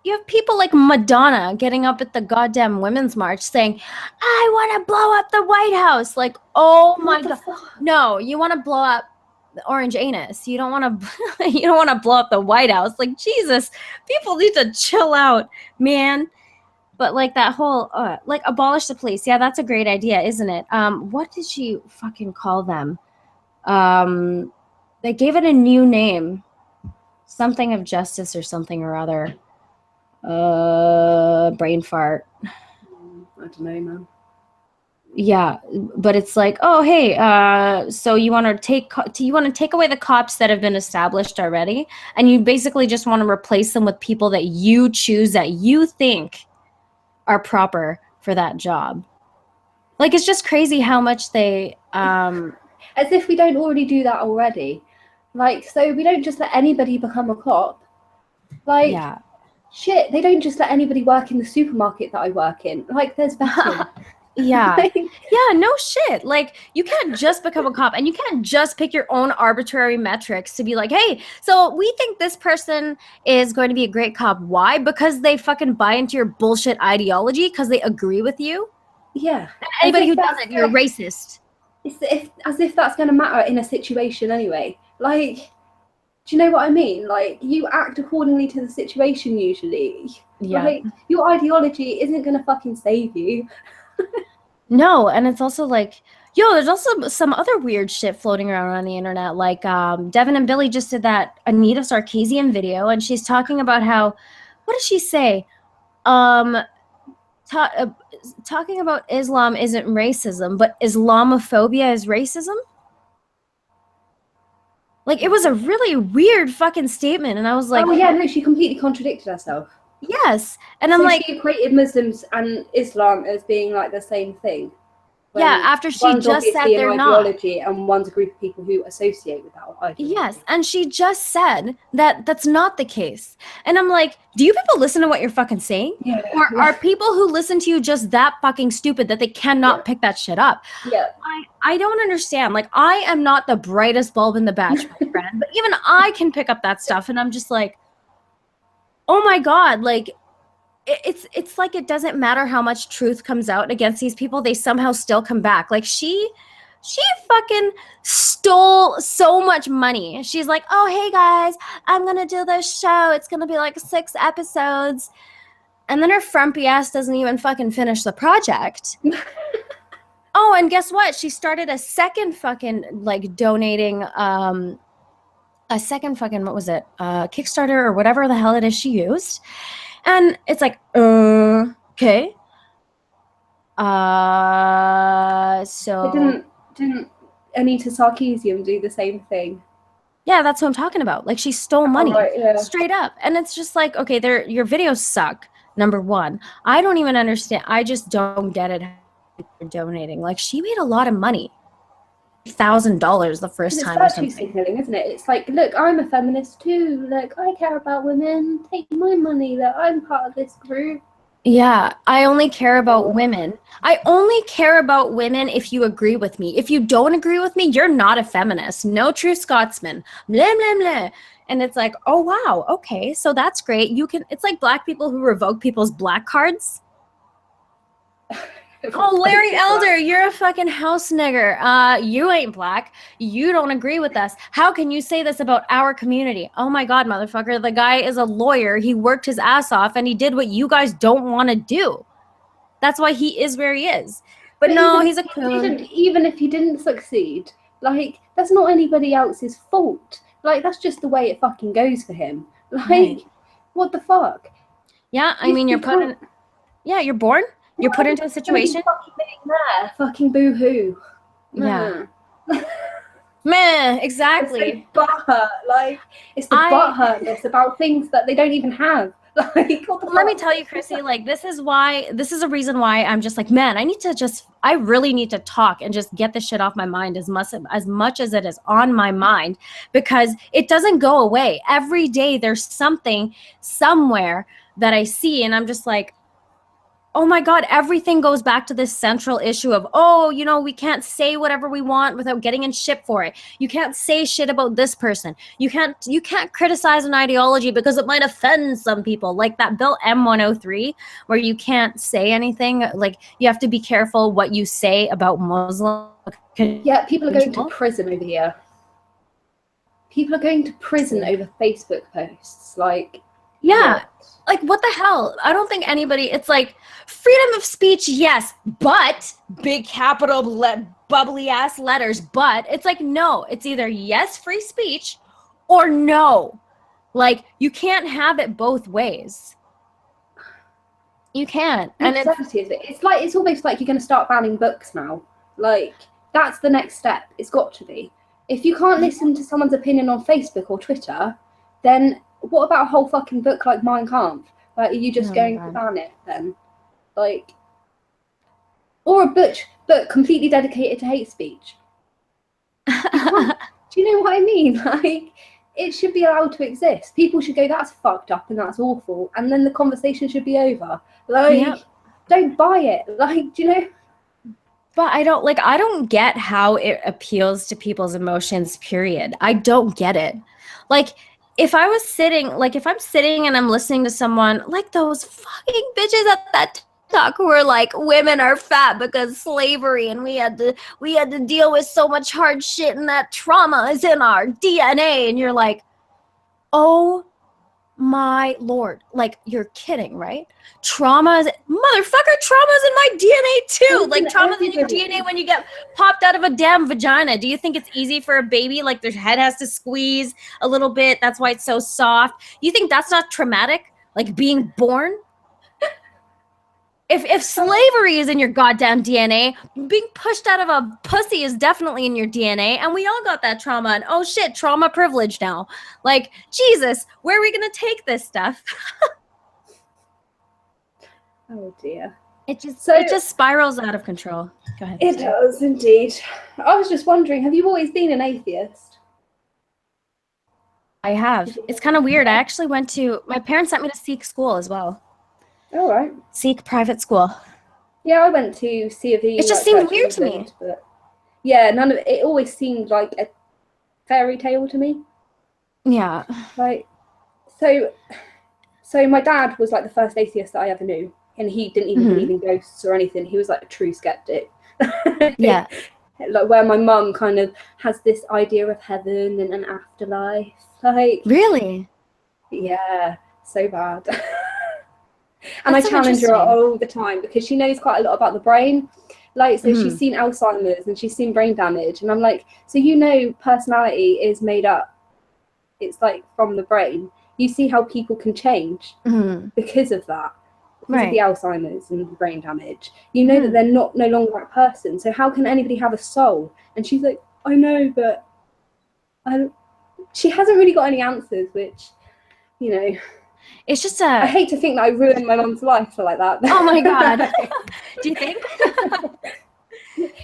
you have people like Madonna getting up at the goddamn Women's March saying, I want to blow up the White House. Like, oh my God. No, you want to blow up the orange anus. You don't want to blow up the White House. Like, Jesus, people need to chill out, man. But like that whole, like abolish the police. Yeah, that's a great idea, isn't it? What did she fucking call them? They gave it a new name. Something of justice or something or other. Brain fart. I don't know, man. Yeah, but it's like, oh hey, so you want to take away the cops that have been established already, and you basically just want to replace them with people that you choose that you think are proper for that job. Like, it's just crazy how much they as if we don't already do that already. Like, so we don't just let anybody become a cop. Like, yeah. Shit, they don't just let anybody work in the supermarket that I work in. Like, there's vetting. Yeah. Yeah, no shit. Like, you can't just become a cop, and you can't just pick your own arbitrary metrics to be like, hey, so we think this person is going to be a great cop. Why? Because they fucking buy into your bullshit ideology, because they agree with you? Yeah. And anybody who doesn't, you're a racist. As if that's going to matter in a situation anyway. Like, do you know what I mean? Like, you act accordingly to the situation usually. Yeah. Like, your ideology isn't going to fucking save you. No, and it's also like, yo, there's also some other weird shit floating around on the internet. Like, Devin and Billy just did that Anita Sarkeesian video, and she's talking about how, what does she say? Talking about Islam isn't racism, but Islamophobia is racism? Like, it was a really weird fucking statement, and I was like, oh yeah, no, she completely contradicted herself. Yes, and I'm like, she equated Muslims and Islam as being like the same thing. Yeah, after she just said they're not. And one's a group of people who associate with that ideology. Yes, and she just said that that's not the case. And I'm like, do you people listen to what you're fucking saying? Yeah. Or are people who listen to you just that fucking stupid that they cannot pick that shit up? Yeah. I don't understand. Like, I am not the brightest bulb in the batch, my friend, but even I can pick up that stuff, and I'm just like, oh my God, like, it's like it doesn't matter how much truth comes out against these people, they somehow still come back. Like, she fucking stole so much money. She's like, oh, hey guys, I'm gonna do this show. It's gonna be like 6 episodes. And then her frumpy ass doesn't even fucking finish the project. Oh, and guess what? She started a second fucking, like, donating, a second fucking, what was it? Kickstarter or whatever the hell it is she used. And it's like, okay. So didn't Anita Sarkeesian do the same thing? Yeah, that's what I'm talking about. Like, she stole money, right, yeah. straight up. And it's just like, okay, your videos suck, number one. I don't even understand. I just don't get it how people are donating. Like, she made a lot of money. $1,000 the first Because it's time or virtue something. signaling, isn't it? It's like, look, I'm a feminist too. Like, I care about women. Take my money. That I'm part of this group. Yeah, I only care about women. I only care about women if you agree with me. If you don't agree with me, you're not a feminist. No true Scotsman. Blah, blah, blah. And it's like, oh, wow, okay, so that's great. You can, it's like black people who revoke people's black cards. Oh, Larry Elder, you're a fucking house nigger. You ain't black. You don't agree with us. How can you say this about our community? Oh my God, motherfucker. The guy is a lawyer. He worked his ass off and he did what you guys don't want to do. That's why he is where he is. But no, he's a coon. Even if he didn't succeed, like, that's not anybody else's fault. Like, that's just the way it fucking goes for him. Like, right. What the fuck? Yeah, I mean, you're put in, yeah, you're born. You're put into a situation. Fucking boo-hoo. Yeah. Meh, exactly. It's so butthurt. Like, it's the butthurtness about things that they don't even have. Like, let me tell you, Krissy, like, this is a reason why I'm just like, man, I really need to talk and just get this shit off my mind as much as it is on my mind, because it doesn't go away. Every day there's something somewhere that I see and I'm just like, oh my God, everything goes back to this central issue of, oh, you know, we can't say whatever we want without getting in shit for it. You can't say shit about this person. You can't criticize an ideology because it might offend some people. Like that Bill M103, where you can't say anything. Like, you have to be careful what you say about Muslims. Yeah, people are going to prison over here. People are going to prison over Facebook posts. Like, yeah. Like, what the hell? I don't think anybody, it's like, freedom of speech, yes, but, big capital bubbly ass letters, but, it's like, no, it's either yes, free speech, or no. Like, you can't have it both ways. You can't. And it's almost like you're going to start banning books now. Like, that's the next step. It's got to be. If you can't listen to someone's opinion on Facebook or Twitter, then what about a whole fucking book like Mein Kampf? Like, are you just going to ban it then? Like, or a book completely dedicated to hate speech? Do you know what I mean? Like, it should be allowed to exist. People should go, that's fucked up and that's awful, and then the conversation should be over. Like, don't buy it. Like, do you know? But I don't get how it appeals to people's emotions, period. I don't get it. Like, if I'm sitting and I'm listening to someone like those fucking bitches at that TikTok who are like, women are fat because slavery and we had to deal with so much hard shit and that trauma is in our DNA, and you're like, oh my Lord, like, you're kidding, right? Trauma's in my DNA too. Like, trauma's in your DNA when you get popped out of a damn vagina. Do you think it's easy for a baby? Like, their head has to squeeze a little bit. That's why it's so soft. You think that's not traumatic? Like, being born? If slavery is in your goddamn DNA, being pushed out of a pussy is definitely in your DNA, and we all got that trauma, and oh shit, trauma privilege now. Like, Jesus, where are we gonna take this stuff? Oh dear. It just spirals out of control. Go ahead. It does indeed. I was just wondering, have you always been an atheist? I have. It's kind of weird. I actually my parents sent me to Sikh school as well. All right. Sikh private school. Yeah, I went to C of E. It just seemed weird to me. But yeah, it always seemed like a fairy tale to me. Yeah. Like, so my dad was like the first atheist that I ever knew, and he didn't even believe in ghosts or anything. He was like a true skeptic. Yeah. Like, where my mum kind of has this idea of heaven and an afterlife. Like, really? Yeah, so bad. And I challenge her all the time because she knows quite a lot about the brain. Like, so she's seen Alzheimer's and she's seen brain damage. And I'm like, so personality is made up. It's like from the brain. You see how people can change because of that. Because of the Alzheimer's and the brain damage. You know that they're no longer that person. So how can anybody have a soul? And she's like, I know, but I she hasn't really got any answers, which, you know, It's just I hate to think that I ruined my mum's life like that. Oh my God. Do you think?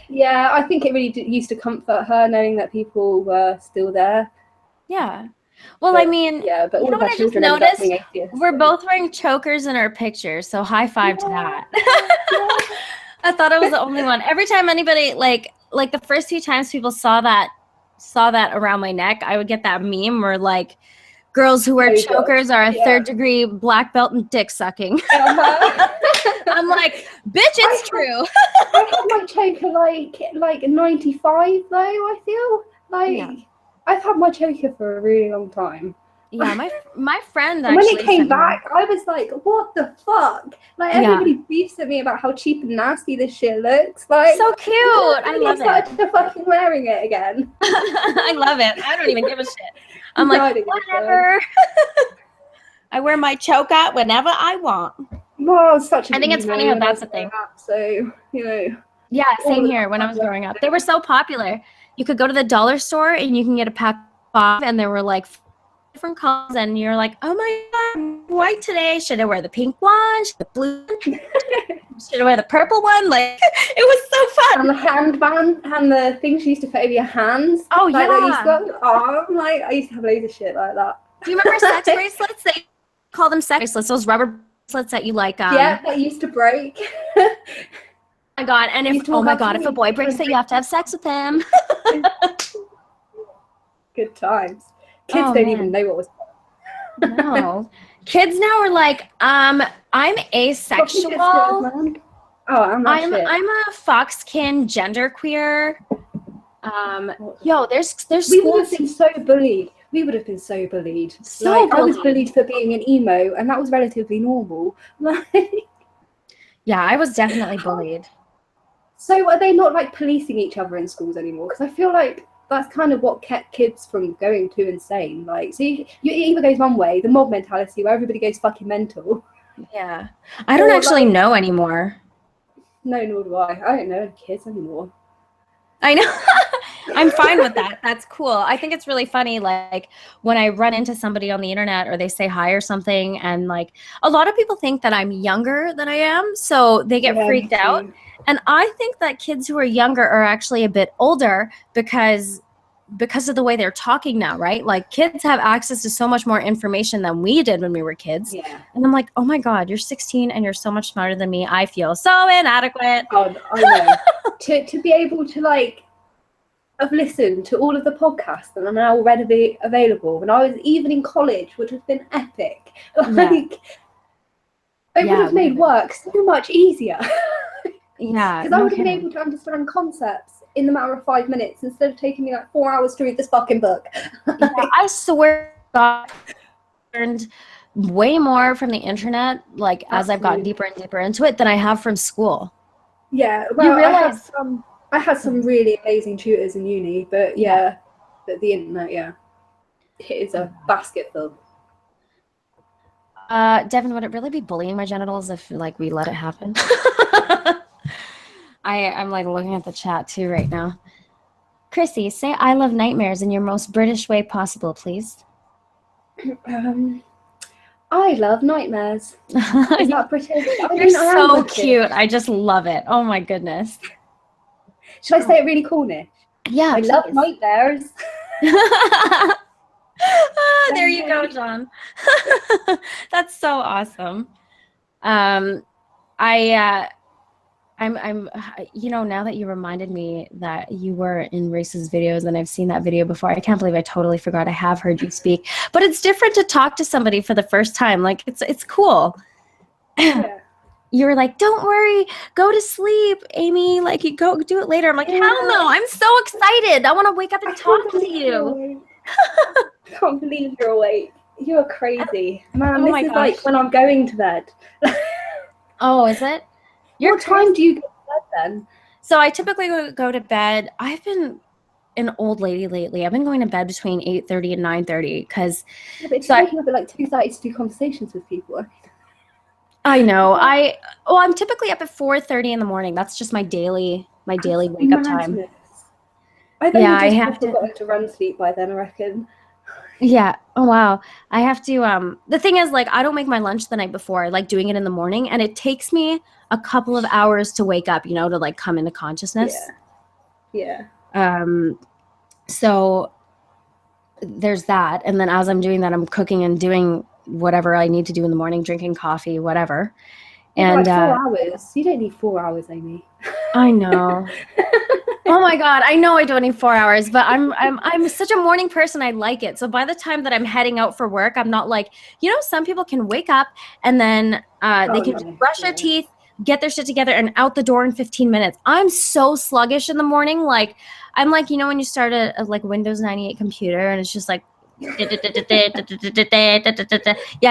Yeah, I think it really used to comfort her knowing that people were still there. Yeah. Well, But, I mean, yeah, but you all know of what our I just children ended up noticed? being atheists. We're both wearing chokers in our pictures, so high five to that. I thought I was the only one. Every time anybody like the first few times people saw that around my neck, I would get that meme where like girls who wear Oh, chokers God. are a Yeah. third-degree black belt in dick sucking. I'm like, bitch, it's true. I had my choker like 95 though, I feel. Like, Yeah. I've had my choker for a really long time. Yeah, my friend And when actually it came sent me one. back, I was like, what the fuck? Like, Yeah. everybody beefs at me about how cheap and nasty this shit looks. Like, So cute. I love it. I started fucking wearing it again. I love it. I don't even give a shit. I'm No, I like, don't give a shit. whatever. I wear my choker whenever I want. Well, it's such a I think it's funny how that's a thing. So, you know. Yeah, same here when I was growing up. They were so popular. You could go to the dollar store and you can get a pack of 5, and there were like different colors, and you're like, oh my God, I'm white today. Should I wear the pink one? Should I wear the blue one? Should I wear the purple one? Like, it was so fun. And the handband and the things you used to put over your hands. Oh, like, yeah. That used to go on your arm. Like, I used to have loads of shit like that. Do you remember sex bracelets? They call them sex bracelets. Those rubber bracelets that you like. Yeah, that used to break. Oh my God! And if if a boy breaks it, you have to have sex with him. Good times. Kids don't even know what was. No, kids now are like, I'm asexual. Oh, I'm a foxkin genderqueer. Yo, there's we would have schools. been so bullied. We would have been so bullied. So like, I was bullied. bullied for being an emo, and that was relatively normal. Like, Yeah, I was definitely bullied. so are they not like policing each other in schools anymore? Because I feel like that's kind of what kept kids from going too insane. Like, so it either goes one way, the mob mentality, where everybody goes fucking mental. Yeah, I don't actually know anymore. No, nor do I. I don't know any kids anymore. I know. I'm fine with that. That's cool. I think it's really funny, like when I run into somebody on the internet or they say hi or something, and like a lot of people think that I'm younger than I am, so they get freaked out. And I think that kids who are younger are actually a bit older because of the way they're talking now, right? Like kids have access to so much more information than we did when we were kids. Yeah. And I'm like, oh my God, you're 16 and you're so much smarter than me. I feel so inadequate. Oh, I know. to be able to like have listened to all of the podcasts that are now readily available when I was even in college would have been epic. Like, it would have made work so much easier. Yeah. Because I would have been able to understand concepts in the matter of 5 minutes instead of taking me like 4 hours to read this fucking book. Yeah, I swear God, I learned way more from the internet, like as I've gotten deeper and deeper into it, than I have from school. Yeah, well, I had some really amazing tutors in uni, but but the internet, it is a basket full. Devin, would it really be bullying my genitals if like we let it happen? I'm like looking at the chat too right now. Krissy, say I love nightmares in your most British way possible, please. I love nightmares. Is that British? You're so cute. I just love it. Oh my goodness. Should I say it really Cornish? Yeah, I love nightmares. There you go, John. That's so awesome. I'm now that you reminded me that you were in Race's videos and I've seen that video before, I can't believe I totally forgot I have heard you speak. But it's different to talk to somebody for the first time. Like it's cool. Yeah. You were like, don't worry, go to sleep, Amy. Like, you go do it later. I'm like, hell no, I'm so excited. I want to wake up and talk to you. I can't believe you're awake. You're crazy. Man, this is like when I'm going to bed. Oh, is it? What time do you go to bed then? So I typically go to bed. I've been an old lady lately. I've been going to bed between 8:30 and 9:30 because it's waking up at like 2:30 to do conversations with people. I know. I'm typically up at 4:30 in the morning. That's just my daily wake up time. I have forgotten to run sleep by then, I reckon. Yeah. Oh wow. I have to the thing is like I don't make my lunch the night before. I like doing it in the morning and it takes me a couple of hours to wake up, to like come into Yeah, consciousness. yeah. Um so there's that, and then as I'm doing that I'm cooking and doing whatever I need to do in the morning, drinking coffee, whatever. Yeah, but And like 4 hours. You don't need 4 hours, Amy. I know. Oh my God, I know I don't need 4 hours, but I'm such a morning person. I like it. So by the time that I'm heading out for work, I'm not like, some people can wake up and then they Oh can just no, brush their yeah. teeth, get their shit together, and out the door in 15 minutes. I'm so sluggish in the morning. Like I'm like, when you start a like Windows 98 computer and it's just like yeah,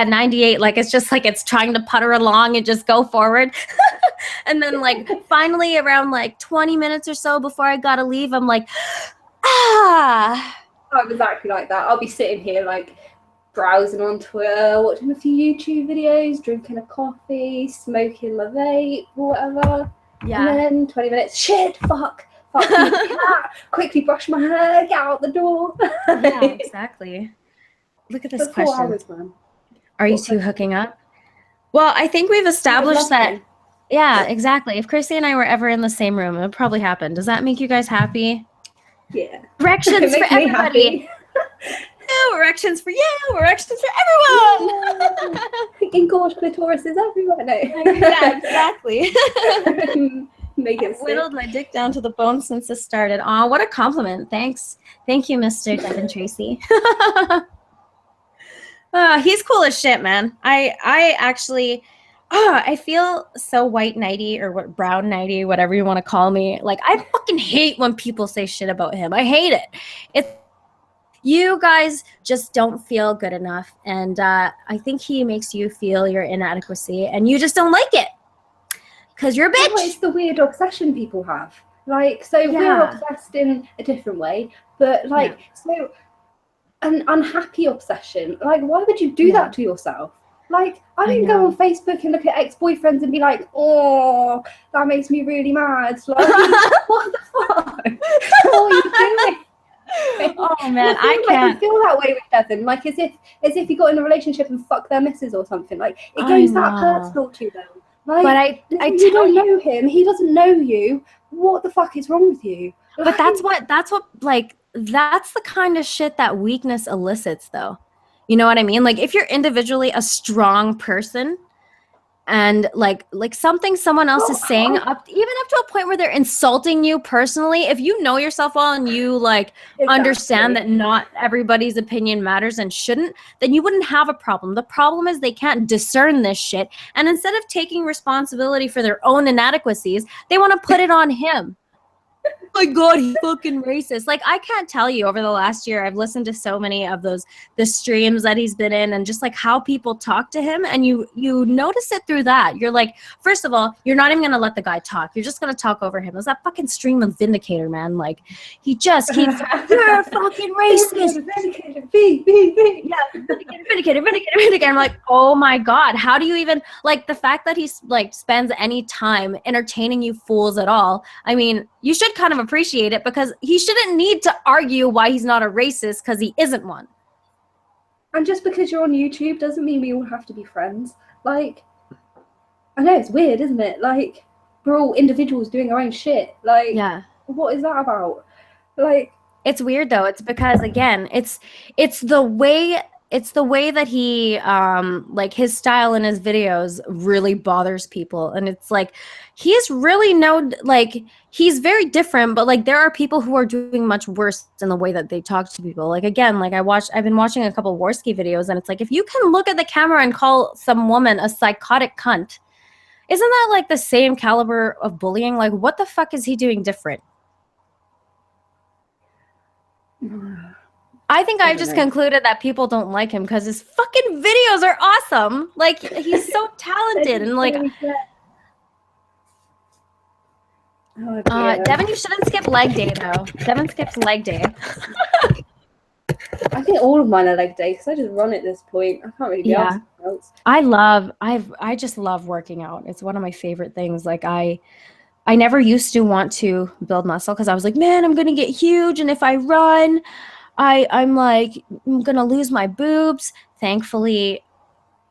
98, like it's just like it's trying to putter along and just go forward. And then like finally around like 20 minutes or so before I gotta leave, I'm like, ah. I'm exactly like that. I'll be sitting here like browsing on Twitter, watching a few YouTube videos, drinking a coffee, smoking my vape, whatever. Yeah. And then 20 minutes, shit, fuck, quickly brush my hair, get out the door. Yeah, exactly. Look at this For 4 question. hours, man. Are you two hooking up? Well, I think we've established that. To. Yeah, exactly. If Krissy and I were ever in the same room, it would probably happen. Does that make you guys happy? Yeah. Erections for everybody. Erections for you. Erections for everyone. Engorged clitoris is everywhere. No. Yeah, exactly. Make it whittled my dick down to the bone since this started. Aw, what a compliment. Thanks. Thank you, Mr. Devin Tracy. He's cool as shit, man. I actually I feel so white knighty or what brown knighty, whatever you want to call me. Like I fucking hate when people say shit about him. I hate it. It's you guys just don't feel good enough, and I think he makes you feel your inadequacy, and you just don't like it because you're a bitch. It's the weird obsession people have. Like, so we're obsessed in a different way, but like, so an unhappy obsession. Like, why would you do that to yourself? Like, I didn't go on Facebook and look at ex-boyfriends and be like, oh, that makes me really mad. Like, what the fuck? What are you doing? Oh man, I can't feel that way with Devin. Like as if you got in a relationship and fuck their missus or something. Like it goes that personal to them. Like, but I you don't know him. He doesn't know you. What the fuck is wrong with you? Like, but that's what like that's the kind of shit that weakness elicits, though. You know what I mean? Like if you're individually a strong person, and like something someone else is saying even up to a point where they're insulting you personally, if you know yourself well and you like understand that not everybody's opinion matters and shouldn't, then you wouldn't have a problem. The problem is they can't discern this shit, and instead of taking responsibility for their own inadequacies, they want to put it on him. Oh my God, he's fucking racist. Like, I can't tell you, over the last year, I've listened to so many of the streams that he's been in, and just like how people talk to him, and you notice it through that. You're like, first of all, you're not even gonna let the guy talk. You're just gonna talk over him. It was that fucking stream of Vindicator, man. Like, he just keeps you're fucking racist. Vindicator. Yeah, Vindicator. I'm like, oh my God, how do you even, like, the fact that he like spends any time entertaining you fools at all? I mean, you should kind of appreciate it, because he shouldn't need to argue why he's not a racist, because he isn't one. And just because you're on YouTube doesn't mean we all have to be friends. Like, I know it's weird, isn't it? Like, we're all individuals doing our own shit. Like, what is that about? Like, it's weird though. It's because, again, it's the way that he like his style in his videos really bothers people, and it's like he's really he's very different, but like there are people who are doing much worse in the way that they talk to people. Like, again, like I've been watching a couple of Warski videos, and it's like, if you can look at the camera and call some woman a psychotic cunt, isn't that like the same caliber of bullying? Like, what the fuck is he doing different? I think I've just concluded that people don't like him because his fucking videos are awesome. Like, he's so talented, and like, Devin, you shouldn't skip leg day though. Devin skips leg day. I think all of mine are leg day because I just run at this point. I can't really be asked else. I just love working out. It's one of my favorite things. Like, I never used to want to build muscle because I was like, man, I'm gonna get huge, and if I run, I'm like, I'm gonna lose my boobs. Thankfully,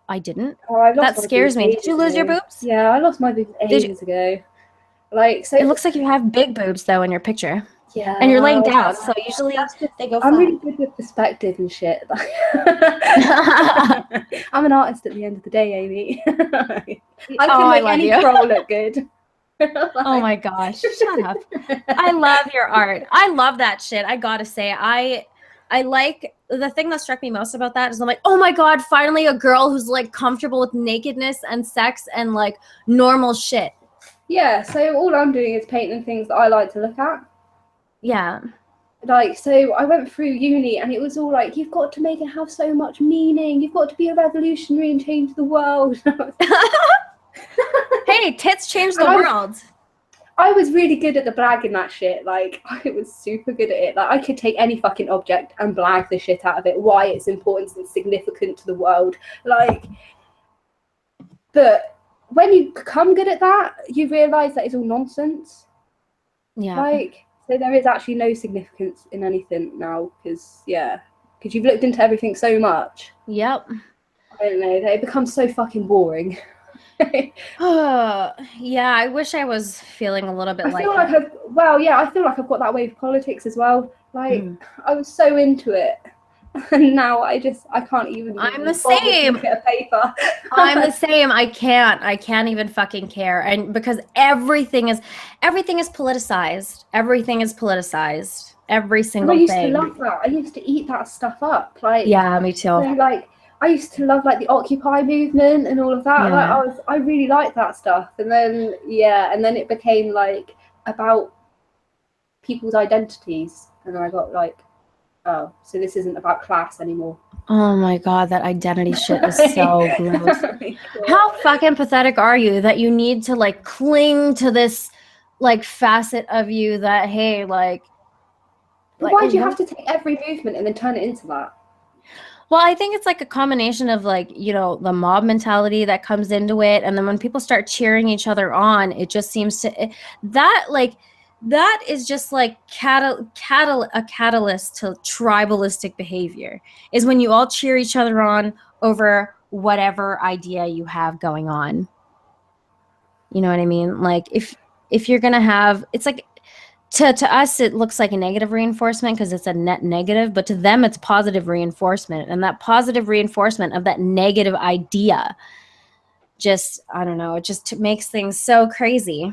I didn't. Oh, I lost That my scares boobs me. Did you ages lose your ago. boobs? Yeah, I lost my boobs Did you? ages ago. Like, so It looks like you have big boobs though in your picture, yeah, and you're laying well, down, so usually that's just, they go I'm flat. really good with perspective and shit. I'm an artist at the end of the day, Amy. I Oh, can I make love any you. troll look good. Oh my gosh, shut up. I love your art. I love that shit. I gotta say, I like the thing that struck me most about that is I'm like, oh my god, finally a girl who's like comfortable with nakedness and sex and like normal shit. Yeah, so all I'm doing is painting things that I like to look at. Yeah. Like, so I went through uni and it was all like, you've got to make it have so much meaning. You've got to be a revolutionary and change the world. Hey, tits change the And world. I was really good at the blagging that shit. Like, I was super good at it. Like, I could take any fucking object and blag the shit out of it, why it's important and significant to the world. Like, but when you become good at that, you realise that it's all nonsense. Yeah. Like, so there is actually no significance in anything now, because you've looked into everything so much. Yep. I don't know, they become so fucking boring. Yeah, I wish I was feeling a little bit I like feel like I feel like I've got that way of politics as well. Like, I was so into it, and now I can't even. I'm the bother to same. look at a paper. I'm the same. I can't even fucking care. And because everything is politicized. Everything is politicized. Every And I single used to thing. love that. I used to eat that stuff up. Like, Yeah, me so too. like I used to love like the Occupy movement and all of that. Yeah. Like, I really liked that stuff. And then it became like about people's identities, and I got like, oh, so this isn't about class anymore. Oh my god, that identity shit is so gross. How fucking pathetic are you that you need to like cling to this like facet of you that hey, like Why do you have to take every movement and then turn it into that? Well, I think it's like a combination of like, the mob mentality that comes into it. And then when people start cheering each other on, it just seems that is just like a catalyst to tribalistic behavior is when you all cheer each other on over whatever idea you have going on. You know what I mean? Like if you're going to have, it's like, to us it looks like a negative reinforcement because it's a net negative, but to them it's positive reinforcement, and that positive reinforcement of that negative idea just, I don't know, it just makes things so crazy.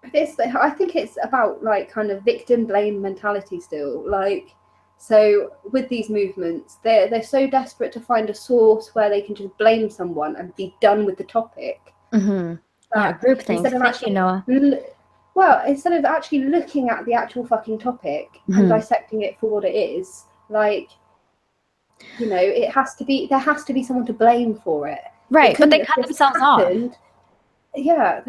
I think it's about like kind of victim blame mentality still. Like, so with these movements, they're so desperate to find a source where they can just blame someone and be done with the topic. Mm-hmm. Yeah, groupthink. Instead of Thank you, Noah. Instead of actually looking at the actual fucking topic and dissecting it for what it is, like, there has to be someone to blame for it. Right, but they cut themselves off. Yeah,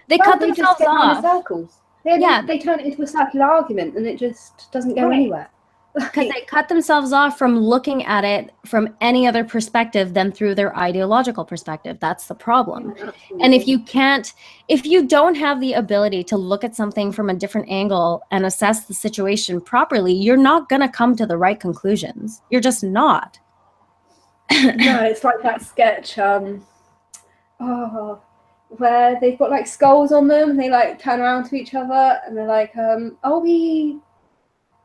they cut themselves off. In circles. They turn it into a circular argument, and it just doesn't go anywhere. Because they cut themselves off from looking at it from any other perspective than through their ideological perspective. That's the problem. Yeah, and if you don't have the ability to look at something from a different angle and assess the situation properly, you're not going to come to the right conclusions. You're just not. No, it's like that sketch, where they've got like skulls on them, and they like turn around to each other, and they're like, are we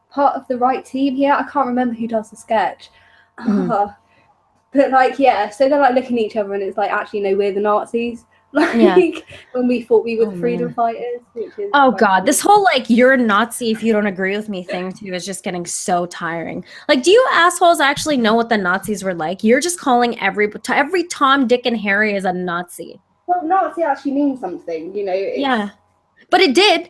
part of the right team here? I can't remember who does the sketch. But like, so they're like looking at each other, and it's like, actually no, we're the Nazis. Like, when we thought we were the freedom fighters, which is God, this whole like you're a Nazi if you don't agree with me thing too is just getting so tiring. Like, do you assholes actually know what the Nazis were like? You're just calling every Tom, Dick, and Harry is a Nazi. Well, Nazi actually means something, Yeah. But it did.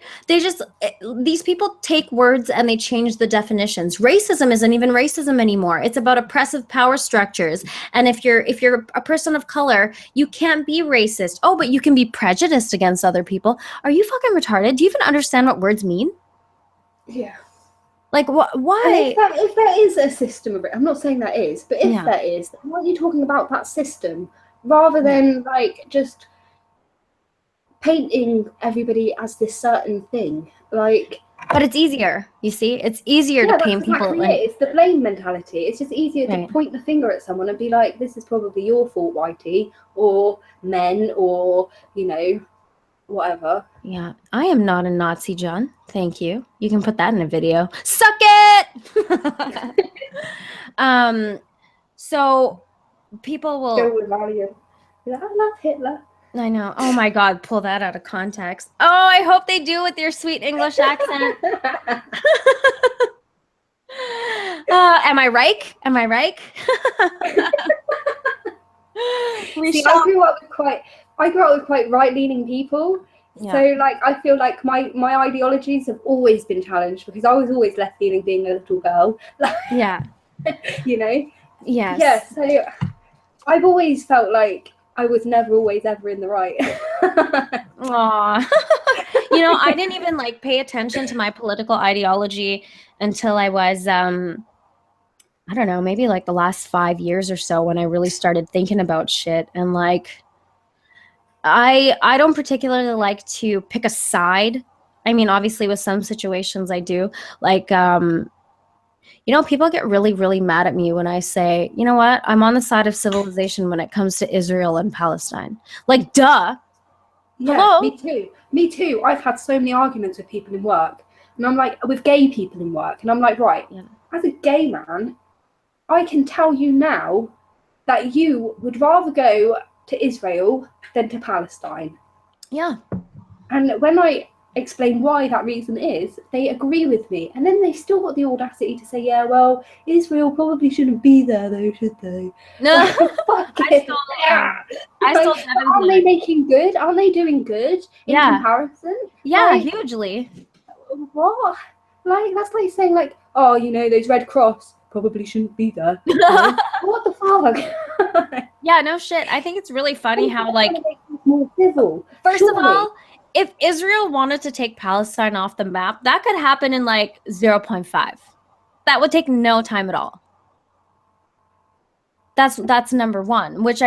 These people take words and they change the definitions. Racism isn't even racism anymore. It's about oppressive power structures. And if you're a person of color, you can't be racist. Oh, but you can be prejudiced against other people. Are you fucking retarded? Do you even understand what words mean? Yeah. Like, why? And if there is a system of it, I'm not saying that is, but if there is, then why are you talking about that system rather than like just painting everybody as this certain thing? Like, But it's easier, you see? It's easier to Yeah, that's paint people. exactly it. It's the blame mentality. It's just easier Right. to point the finger at someone and be like, this is probably your fault, Whitey, or men, or, you know, whatever. Yeah, I am not a Nazi, John. Thank you. You can put that in a video. Suck it! So people Go will... with Valiant. Be like, I love Hitler. I know. Oh my God, pull that out of context. Oh, I hope they do with your sweet English accent. Am I right? Am I right? See, I grew up with quite right-leaning people. Yeah. So like I feel like my ideologies have always been challenged because I was always left-leaning being a little girl. Yeah. You know? Yes. Yeah, so I've always felt like I was never always ever in the right. Aw. You know, I didn't even like pay attention to my political ideology until I was I don't know, maybe like the last 5 years or so when I really started thinking about shit. And like I don't particularly like to pick a side. I mean, obviously with some situations I do. Like you know, people get really, really mad at me when I say, you know what, I'm on the side of civilization when it comes to Israel and Palestine. Like, duh. Yeah, Hello? me too. Me too. I've had so many arguments with people in work. And I'm like, with gay people in work. And I'm like, right, Yeah. as a gay man, I can tell you now that you would rather go to Israel than to Palestine. Yeah. And when I explain why that reason is, they agree with me. And then they still got the audacity to say, yeah, well, Israel probably shouldn't be there though, should they? No. Fuck I it. stole Yeah. I stole Like, Devin's aren't they line. making good? Aren't they doing good in Yeah. comparison? Yeah, Like, hugely. what? Like, that's like saying, like, oh, you know, those Red Cross probably shouldn't be there. You know? What the fuck? Yeah, no shit. I think it's really funny how, like, more civil. first Surely. of all, if Israel wanted to take Palestine off the map, that could happen in like 0.5. That would take no time at all. That's number one, which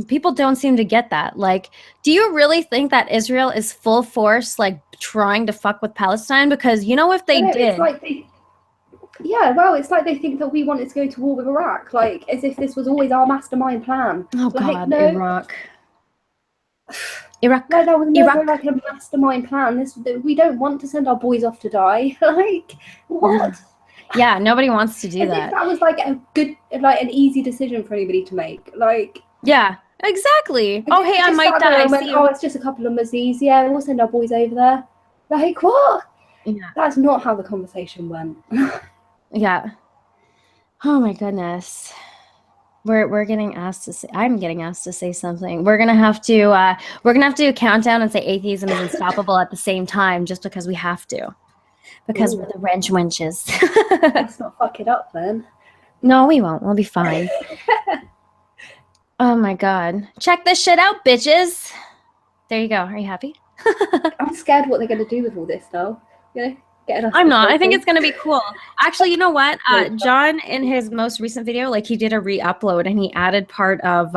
people don't seem to get that. Like, do you really think that Israel is full force, like, trying to fuck with Palestine? Because, you know, if they did. It's like it's like they think that we wanted to go to war with Iraq, like, as if this was always our mastermind plan. Oh, like, God, no. Iraq. Iraq. Like, that was never Iraq. like a mastermind plan. We don't want to send our boys off to die. Like, what? Yeah, nobody wants to do As that. if that was like a good, like an easy decision for anybody to make. Like, yeah, exactly. Oh, hey, I might die. Oh, it's just a couple of Muzzies. Yeah, we'll send our boys over there. Like, what? Yeah. That's not how the conversation went. Yeah. Oh my goodness. We're getting asked to say. I'm getting asked to say something. We're gonna have to do a countdown and say atheism is unstoppable at the same time, just because we have to. Because we're the Wrench Wenches. Let's not fuck it up then. No, we won't. We'll be fine. Oh my God. Check this shit out, bitches. There you go. Are you happy? I'm scared what they're gonna do with all this now. You know, getting us. I'm not. I think it's gonna be cool. Actually, you know what? John, in his most recent video, like, he did a re-upload and he added part of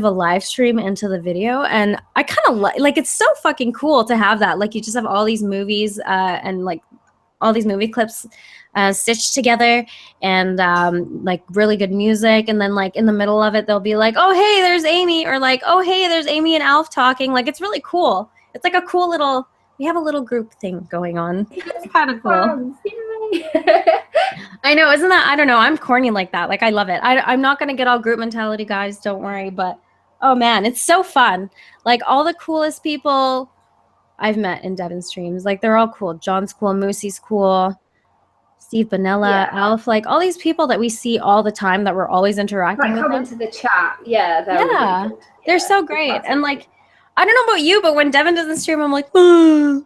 a live stream into the video, and I kind of like it's so fucking cool to have that. Like, you just have all these movies and like all these movie clips stitched together, and like really good music, and then like in the middle of it they'll be like, oh hey, there's Amy, or like, oh hey, there's Amy and Alf talking. Like, it's really cool. It's like a cool little, we have a little group thing going on. It's kind of cool. I know, isn't that, I don't know, I'm corny like that. Like, I love it. I'm not gonna get all group mentality, guys, don't worry, but oh man, it's so fun. Like, all the coolest people I've met in Devin streams, like, they're all cool. John's cool, Moosey's cool, Steve Bonella, Alf, like all these people that we see all the time that we're always interacting with. Come into the chat. Yeah, they're so great. And like, I don't know about you, but when Devin doesn't stream, I'm like, oh,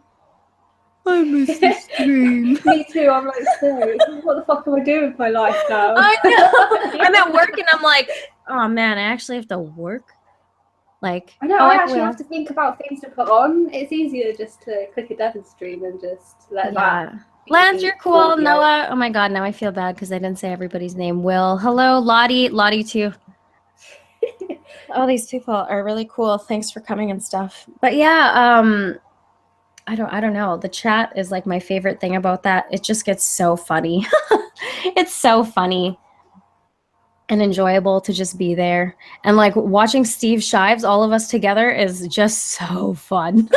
I miss the stream. Me too. I'm like, sorry, what the fuck am I doing with my life now? I know. I'm at work and I'm like, oh man, I actually have to work. Like, I know, I actually have to think about things to put on. It's easier just to click a Devin stream and just let that. Lance, you're cool. Noah, oh my God, now I feel bad because I didn't say everybody's name. Will, hello, Lottie too. All these people are really cool. Thanks for coming and stuff. But yeah, I don't know. The chat is like my favorite thing about that. It just gets so funny. It's so funny and enjoyable to just be there. And like watching Steve Shives, all of us together, is just so fun.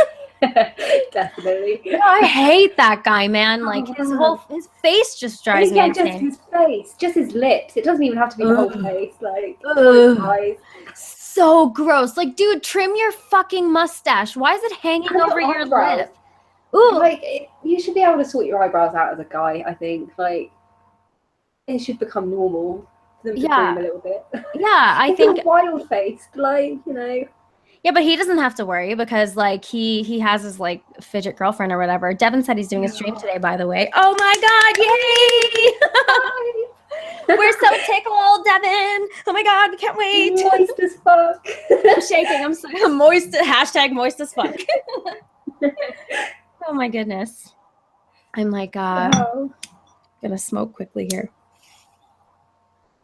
Definitely. Yeah, I hate that guy, man. Like his face just drives me just insane. his face, just his lips. It doesn't even have to be the whole face. Like Ugh. his eyes. So gross. Like, dude, trim your fucking mustache. Why is it hanging And over your your eyebrows. lip? Ooh. Like you should be able to sort your eyebrows out as a guy. I think like it should become normal for them to Yeah. trim a little bit. Yeah, I If think. you're wild faced, like you know. Yeah, but he doesn't have to worry because like he has his like fidget girlfriend or whatever. Devin said he's doing a stream today, by the way. Oh my god, yay! We're so tickled, Devin. Oh my god, we can't wait. Moist as fuck. I'm shaking. I'm moist. Hashtag moist as fuck. Oh my goodness. I'm like gonna smoke quickly here.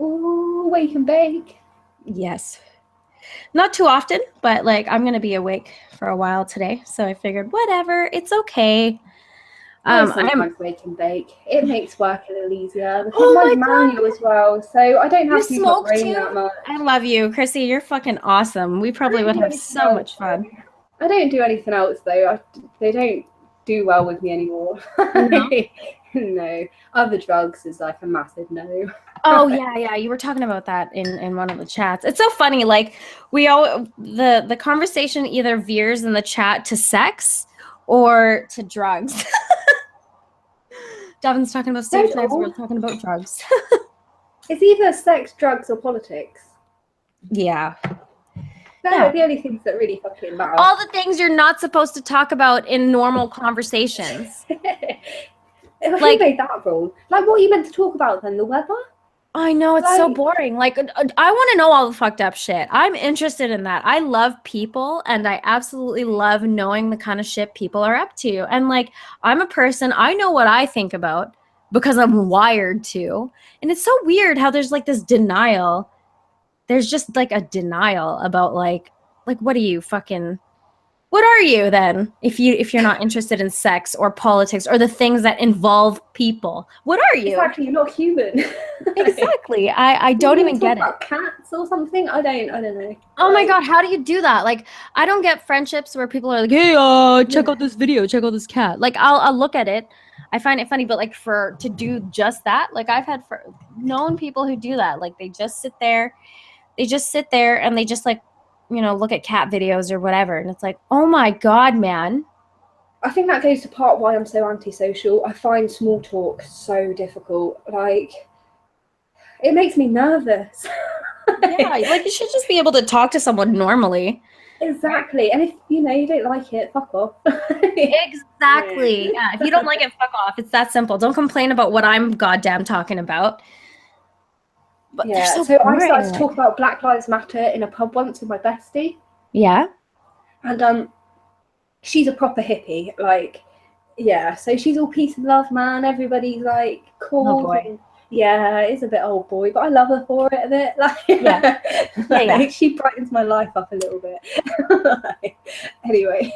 Ooh, wake and bake. Yes. Not too often, but like I'm gonna be awake for a while today, so I figured whatever, it's okay. Sometimes wake and bake. It makes work a little easier. Oh Mine's my manual as well, so I don't have to smoke brain too? that much. I love you, Krissy. You're fucking awesome. We probably would have so much fun. I don't do anything else though. They don't do well with me anymore. No? No. Other drugs is like a massive no. Oh yeah. You were talking about that in one of the chats. It's so funny. Like the conversation either veers in the chat to sex or to drugs. Devin's talking about Steve Shives. We're talking about drugs. It's either sex, drugs, or politics. Yeah. They're the only things that really fucking matter. All the things you're not supposed to talk about in normal conversations. Who made that rule? Like, what are you meant to talk about then? The weather? I know, it's so boring. Like, I want to know all the fucked up shit. I'm interested in that. I love people, and I absolutely love knowing the kind of shit people are up to. And like, I'm a person, I know what I think about because I'm wired to. And it's so weird how there's like this denial. There's just like a denial about like what are you fucking, what are you then if you're not interested in sex or politics or the things that involve people? What are you? Exactly, you're not human. Exactly. I don't even get it. Cats or something? I don't know. Oh my god, how do you do that? Like, I don't get friendships where people are like, hey, check out this video, check out this cat. Like, I'll look at it. I find it funny, but like to do just that, like I've had known people who do that. Like they just sit there and they just like, you know, look at cat videos or whatever. And it's like, oh my god, man. I think that goes to part why I'm so antisocial. I find small talk so difficult. Like, it makes me nervous. Yeah, like you should just be able to talk to someone normally. Exactly. And if you know you don't like it, fuck off. Exactly. Yeah. If you don't like it, fuck off. It's that simple. Don't complain about what I'm goddamn talking about. But yeah, so I started to talk about Black Lives Matter in a pub once with my bestie. Yeah. And she's a proper hippie, like, yeah. So she's all peace and love, man. Everybody's like cool. Oh boy. Yeah, it's a bit old boy, but I love her for it a bit. Like, yeah. She brightens my life up a little bit. Anyway,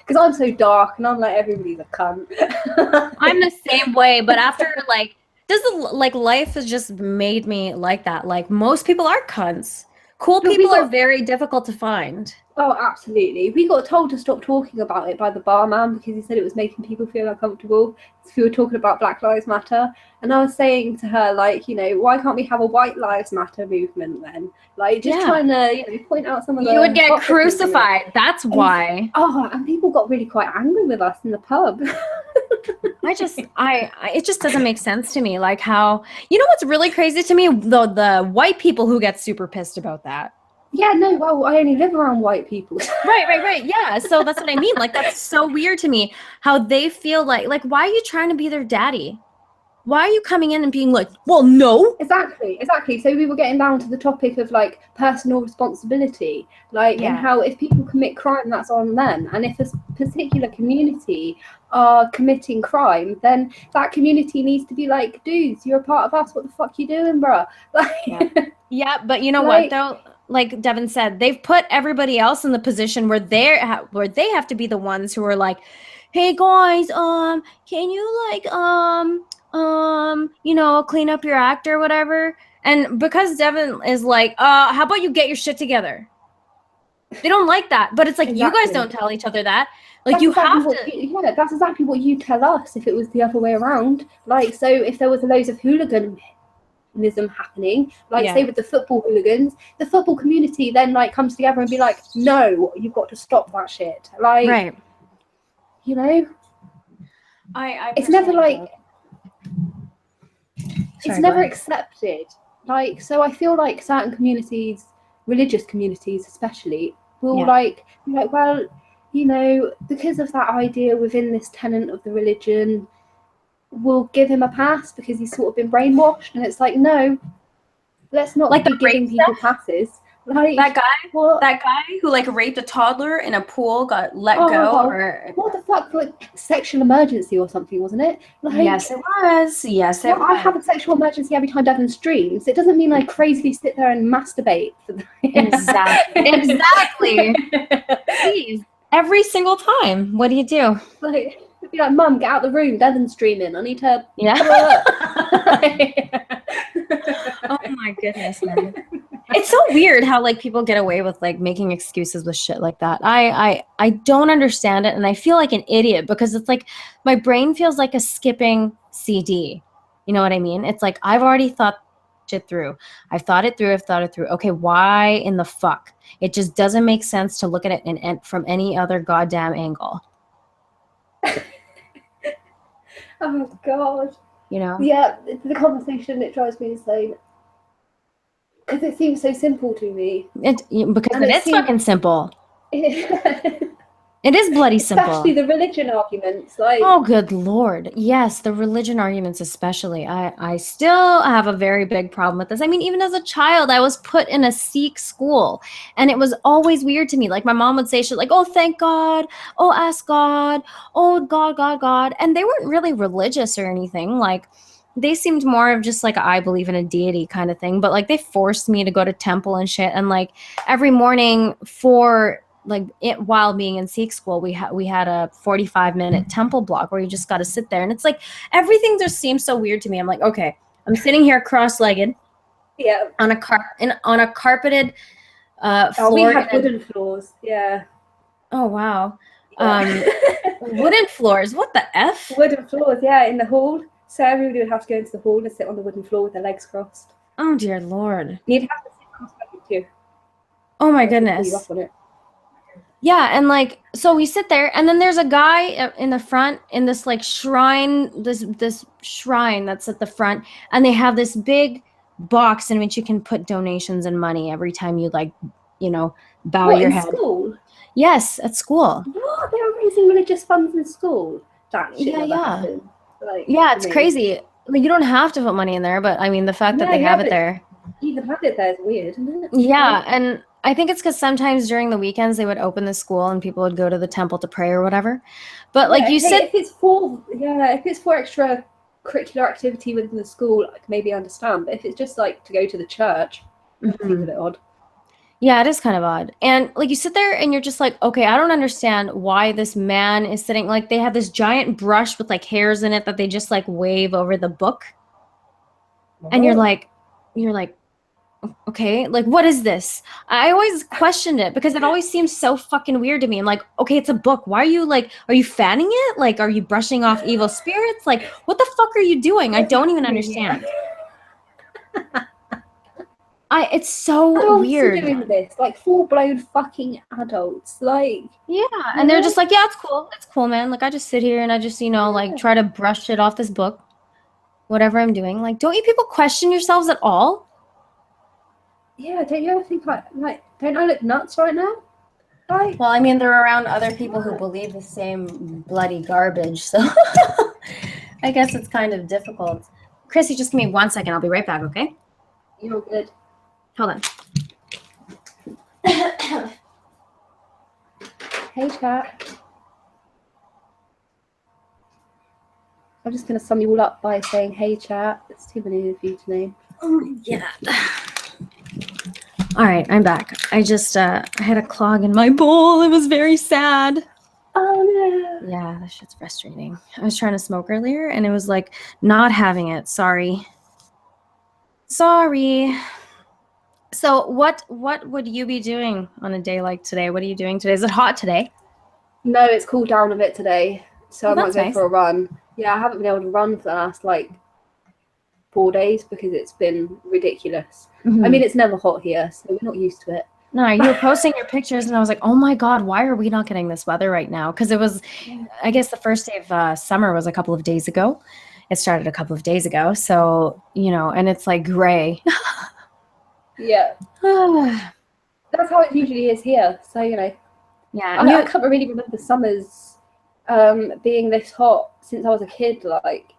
because I'm so dark and I'm like, everybody's a cunt. I'm the same way, but after like, life has just made me like that. Like most people are cunts. Cool people are very difficult to find. Oh, absolutely. We got told to stop talking about it by the barman because he said it was making people feel uncomfortable. So we were talking about Black Lives Matter. And I was saying to her, like, you know, why can't we have a White Lives Matter movement then? Like, just trying to, you know, point out some of the... You would get crucified. That's why. And people got really quite angry with us in the pub. It just doesn't make sense to me. Like how, you know what's really crazy to me? The white people who get super pissed about that. Yeah, no, well, I only live around white people. Right. Yeah, so that's what I mean. Like, that's so weird to me, how they feel like, why are you trying to be their daddy? Why are you coming in and being like, well, no? Exactly. So we were getting down to the topic of, like, personal responsibility. Like, and how if people commit crime, that's on them. And if a particular community are committing crime, then that community needs to be like, dudes, you're a part of us. What the fuck you doing, bruh? Like, yeah, but you know what, though? Like Devin said, they've put everybody else in the position where they have to be the ones who are like, hey guys, can you like you know, clean up your act or whatever? And because Devin is like, how about you get your shit together? They don't like that, but it's like you guys Exactly. don't tell each other that. Like That's you exactly have what to. yeah, that's exactly what you tell us if it was the other way around. Like, so if there was loads of hooliganism happening, like say Yeah. with the football hooligans, the football community then like comes together and be like, no, you've got to stop that shit. Like, Right. you know, I it's never personally like think. it's Sorry, go never ahead. accepted. Like, so I feel like certain communities, religious communities especially, will Yeah. like be like, well, you know, because of that idea within this tenet of the religion, we'll give him a pass because he's sort of been brainwashed. And it's like, no, let's Like not the be rape giving people stuff. passes. Like, That guy, what? that guy who like raped a toddler in a pool got let go, Oh, or what the fuck? Like sexual emergency or something, wasn't it? yes, Like, it was. Yes, it well, I was. have a sexual emergency every time Devon streams. It doesn't mean I crazily sit there and masturbate. Exactly. Exactly. Please. Every single time. What do you do? Like, it'd be like, Mum, get out the room. Devon's streaming. I need to Yeah. Oh my goodness, man. It's so weird how like people get away with like making excuses with shit like that. I don't understand it, and I feel like an idiot because it's like my brain feels like a skipping CD. You know what I mean? It's like I've already thought shit through. I've thought it through. I've thought it through. Okay, why in the fuck? It just doesn't make sense to look at it from any other goddamn angle. Oh God. You know? Yeah, the conversation, it drives me insane because it seems so simple to me, Because and it it is seems fucking simple. It is bloody especially simple. the religion arguments. Like, Oh, good Lord. Yes, the religion arguments especially. I still have a very big problem with this. I mean, even as a child, I was put in a Sikh school, and it was always weird to me. Like my mom would say shit like, "Oh, thank God. Oh, ask God. Oh, God, God, God." And they weren't really religious or anything. Like they seemed more of just like a, I believe in a deity kind of thing, but like they forced me to go to temple and shit, and like every morning for like it, while being in Sikh school, we had a 45-minute temple block where you just got to sit there, and it's like everything just seems so weird to me. I'm like, okay, I'm sitting here cross-legged yeah. on on a carpeted Oh, we floor. had wooden floors. Yeah. Oh wow, Yeah. wooden floors. What the f? Wooden floors, yeah, in the hall. So everybody would have to go into the hall and sit on the wooden floor with their legs crossed. Oh dear Lord. You'd have to sit cross-legged too. Oh my Pull you goodness. up on it. Yeah, and like so we sit there, and then there's a guy in the front in this like shrine, this shrine that's at the front, and they have this big box in which you can put donations and money every time you like, you know, bow What, your in head. school? Yes, at school. What? They were raising religious funds in school? That should Yeah, never yeah. happen. Like, Yeah, to it's me. crazy. Like, you don't have to put money in there, but I mean the fact that Yeah, they yeah, have it but there. even have it there is weird, isn't it? Yeah, Like, and I think it's because sometimes during the weekends they would open the school and people would go to the temple to pray or whatever. But like yeah, you hey, said, if it's for extra curricular activity within the school, like maybe I understand. But if it's just like to go to the church, that seems a bit odd. yeah, it is kind of odd. And like you sit there and you're just like, okay, I don't understand why this man is sitting like they have this giant brush with like hairs in it that they just like wave over the book. And you're like, okay, like what is this? I always questioned it because it always seems so fucking weird to me. I'm like, okay, it's a book. Why are you like, are you fanning it? Like, are you brushing off evil spirits? Like, what the fuck are you doing? I don't even understand. It's so Adults are weird. doing this, like full-blown fucking adults. Like, Yeah, you and they're know? just like, yeah, it's cool. It's cool, man. Like I just sit here and I just, like try to brush it off this book, whatever I'm doing. Like, don't you people question yourselves at all? Yeah, don't you ever think like don't I look nuts right now? Like, Well, I mean, they're around other people who believe the same bloody garbage, so I guess it's kind of difficult. Krissy, just give me 1 second. I'll be right back, okay? you're good. Hold on. Hey, chat. I'm just gonna sum you all up by saying, "Hey, chat." It's too many of you to name. Oh my God. All right, I'm back. I just I had a clog in my bowl. It was very sad. Oh no. Yeah, that shit's frustrating. I was trying to smoke earlier and it was like not having it. Sorry. So what would you be doing on a day like today? What are you doing today? Is it hot today? No, it's cooled down a bit today, so I might That's go nice. for a run. Yeah, I haven't been able to run for the last like 4 days because it's been ridiculous. Mm-hmm. I mean, it's never hot here, so we're not used to it. No, you were posting your pictures and I was like, oh my God, why are we not getting this weather right now? Because it was, I guess the first day of summer was a couple of days ago. It started a couple of days ago. So, you know, and it's like gray. Yeah. That's how it usually is here. So, you know. Yeah. I can't really remember summers being this hot since I was a kid. Like,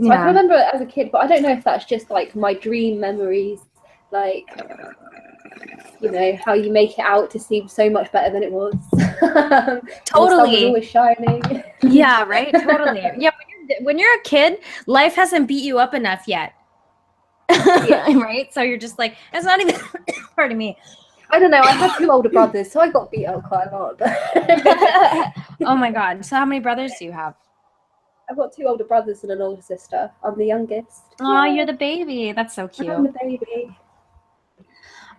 so I can remember it as a kid, but I don't know if that's just like my dream memories. Like, you know, how you make it out to seem so much better than it was. Totally. The sun was always shining. Yeah, right. Totally. Yeah. When you're a kid, life hasn't beat you up enough yet. Yeah. Right. So you're just like, it's not even, pardon me. I don't know. I have 2 older brothers, so I got beat up quite a lot. Oh my God. So how many brothers do you have? I've got 2 older brothers and an older sister. I'm the youngest. Oh, you're the baby. That's so cute. I'm the baby.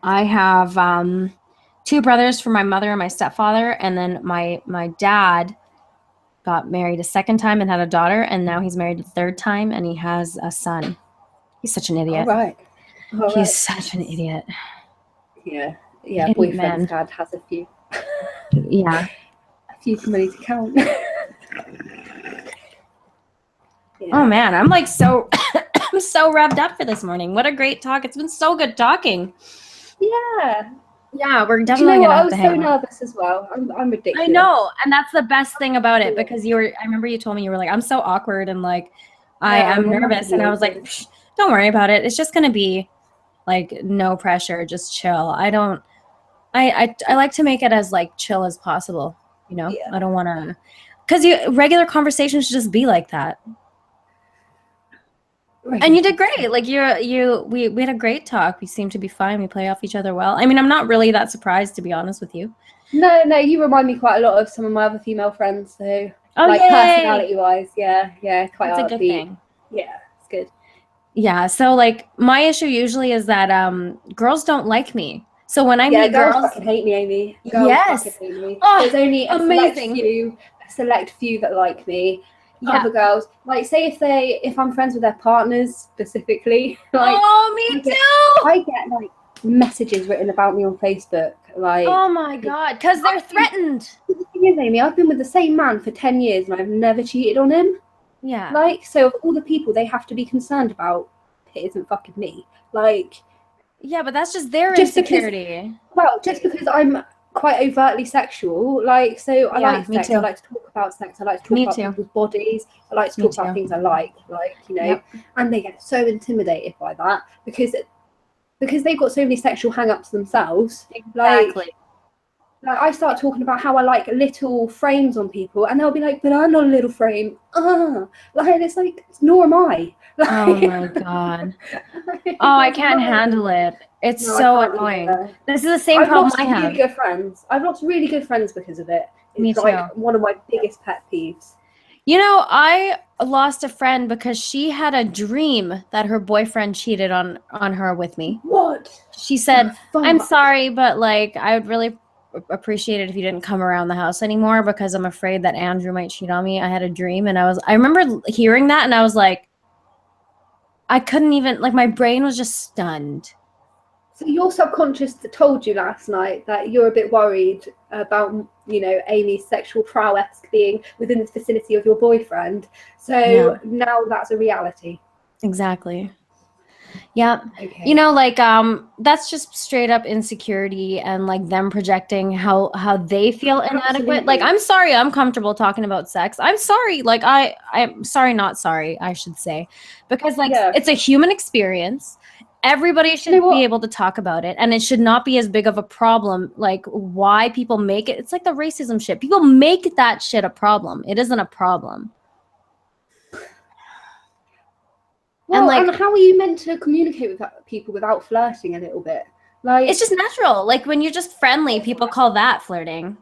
I have 2 brothers from my mother and my stepfather, and then my dad got married a second time and had a daughter, and now he's married a third time and he has a son. He's such an idiot. All right. He's such an idiot. Yeah. Yeah, boyfriend's dad has a few. Yeah. A few too many to count. Yeah. Oh man, I'm like so I'm so revved up for this morning. What a great talk. It's been so good talking. Yeah. Yeah, we're definitely gonna have to hang out. I was so nervous as well. I'm ridiculous. I know, and that's the best thing about it because I remember you told me you were like, I'm so awkward and like I'm nervous, and I was like, don't worry about it. It's just gonna be like no pressure, just chill. I like to make it as like chill as possible, you know. Yeah. I don't want to, because regular conversations should just be like that. Right. And you did great. Like we had a great talk. We seemed to be fine. We play off each other well. I mean, I'm not really that surprised, to be honest with you. No, you remind me quite a lot of some of my other female friends. So like personality-wise, yeah, quite. That's a good thing. Yeah, it's good. Yeah. So like my issue usually is that girls don't like me. So when I meet girls fucking hate me, Amy. Girls fucking hate me. Oh, there's only a select few that like me. Yeah. Other girls, like, say if I'm friends with their partners specifically, like, oh, me too. I get like messages written about me on Facebook, like, oh my God, because they're threatened. The thing is, Amy, I've been with the same man for 10 years and I've never cheated on him. Yeah. Like, so of all the people they have to be concerned about, it isn't fucking me. Like, yeah, but that's just their insecurity. Just because I'm quite overtly sexual, like, so I like sex. Too. I like to talk about sex. I like to talk about people's bodies. I like to talk about things I like, you know. And they get so intimidated by that because they've got so many sexual hang-ups themselves. Exactly. Like I start talking about how I like little frames on people, and they'll be like, "But I'm not a little frame." Like it's like, nor am I. Like, oh my God. Oh, I can't handle it. It's so annoying. This is the same problem I have. I've lost really good friends because of it. It's Me too. Like one of my biggest pet peeves. You know, I lost a friend because she had a dream that her boyfriend cheated on her with me. What? She said, "I'm sorry, but like I would really appreciate it if you didn't come around the house anymore because I'm afraid that Andrew might cheat on me. I had a dream." And I remember hearing that and I was like, I couldn't even, like, my brain was just stunned. So your subconscious told you last night that you're a bit worried about, you know, Amy's sexual prowess being within the vicinity of your boyfriend. So now that's a reality. Exactly. Yeah. Okay. You know, like, that's just straight up insecurity and like them projecting how they feel inadequate. Absolutely. Like, I'm sorry, I'm comfortable talking about sex. I'm sorry. Like, I'm sorry, not sorry, I should say, because like, it's a human experience. Everybody should be able to talk about it, and it should not be as big of a problem. Like, why people make it. It's like the racism shit. People make that shit a problem. It isn't a problem. Well, and how are you meant to communicate with people without flirting a little bit? Like, it's just natural. Like when you're just friendly, people call that flirting.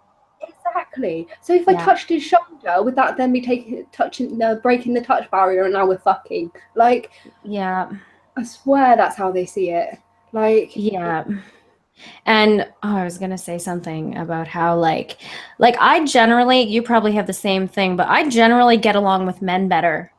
Exactly. So if I touched his shoulder, would that then be breaking the touch barrier, and now we're fucking? Like, yeah, I swear that's how they see it. Like, yeah. And I was gonna say something about how like I generally, you probably have the same thing, but I generally get along with men better,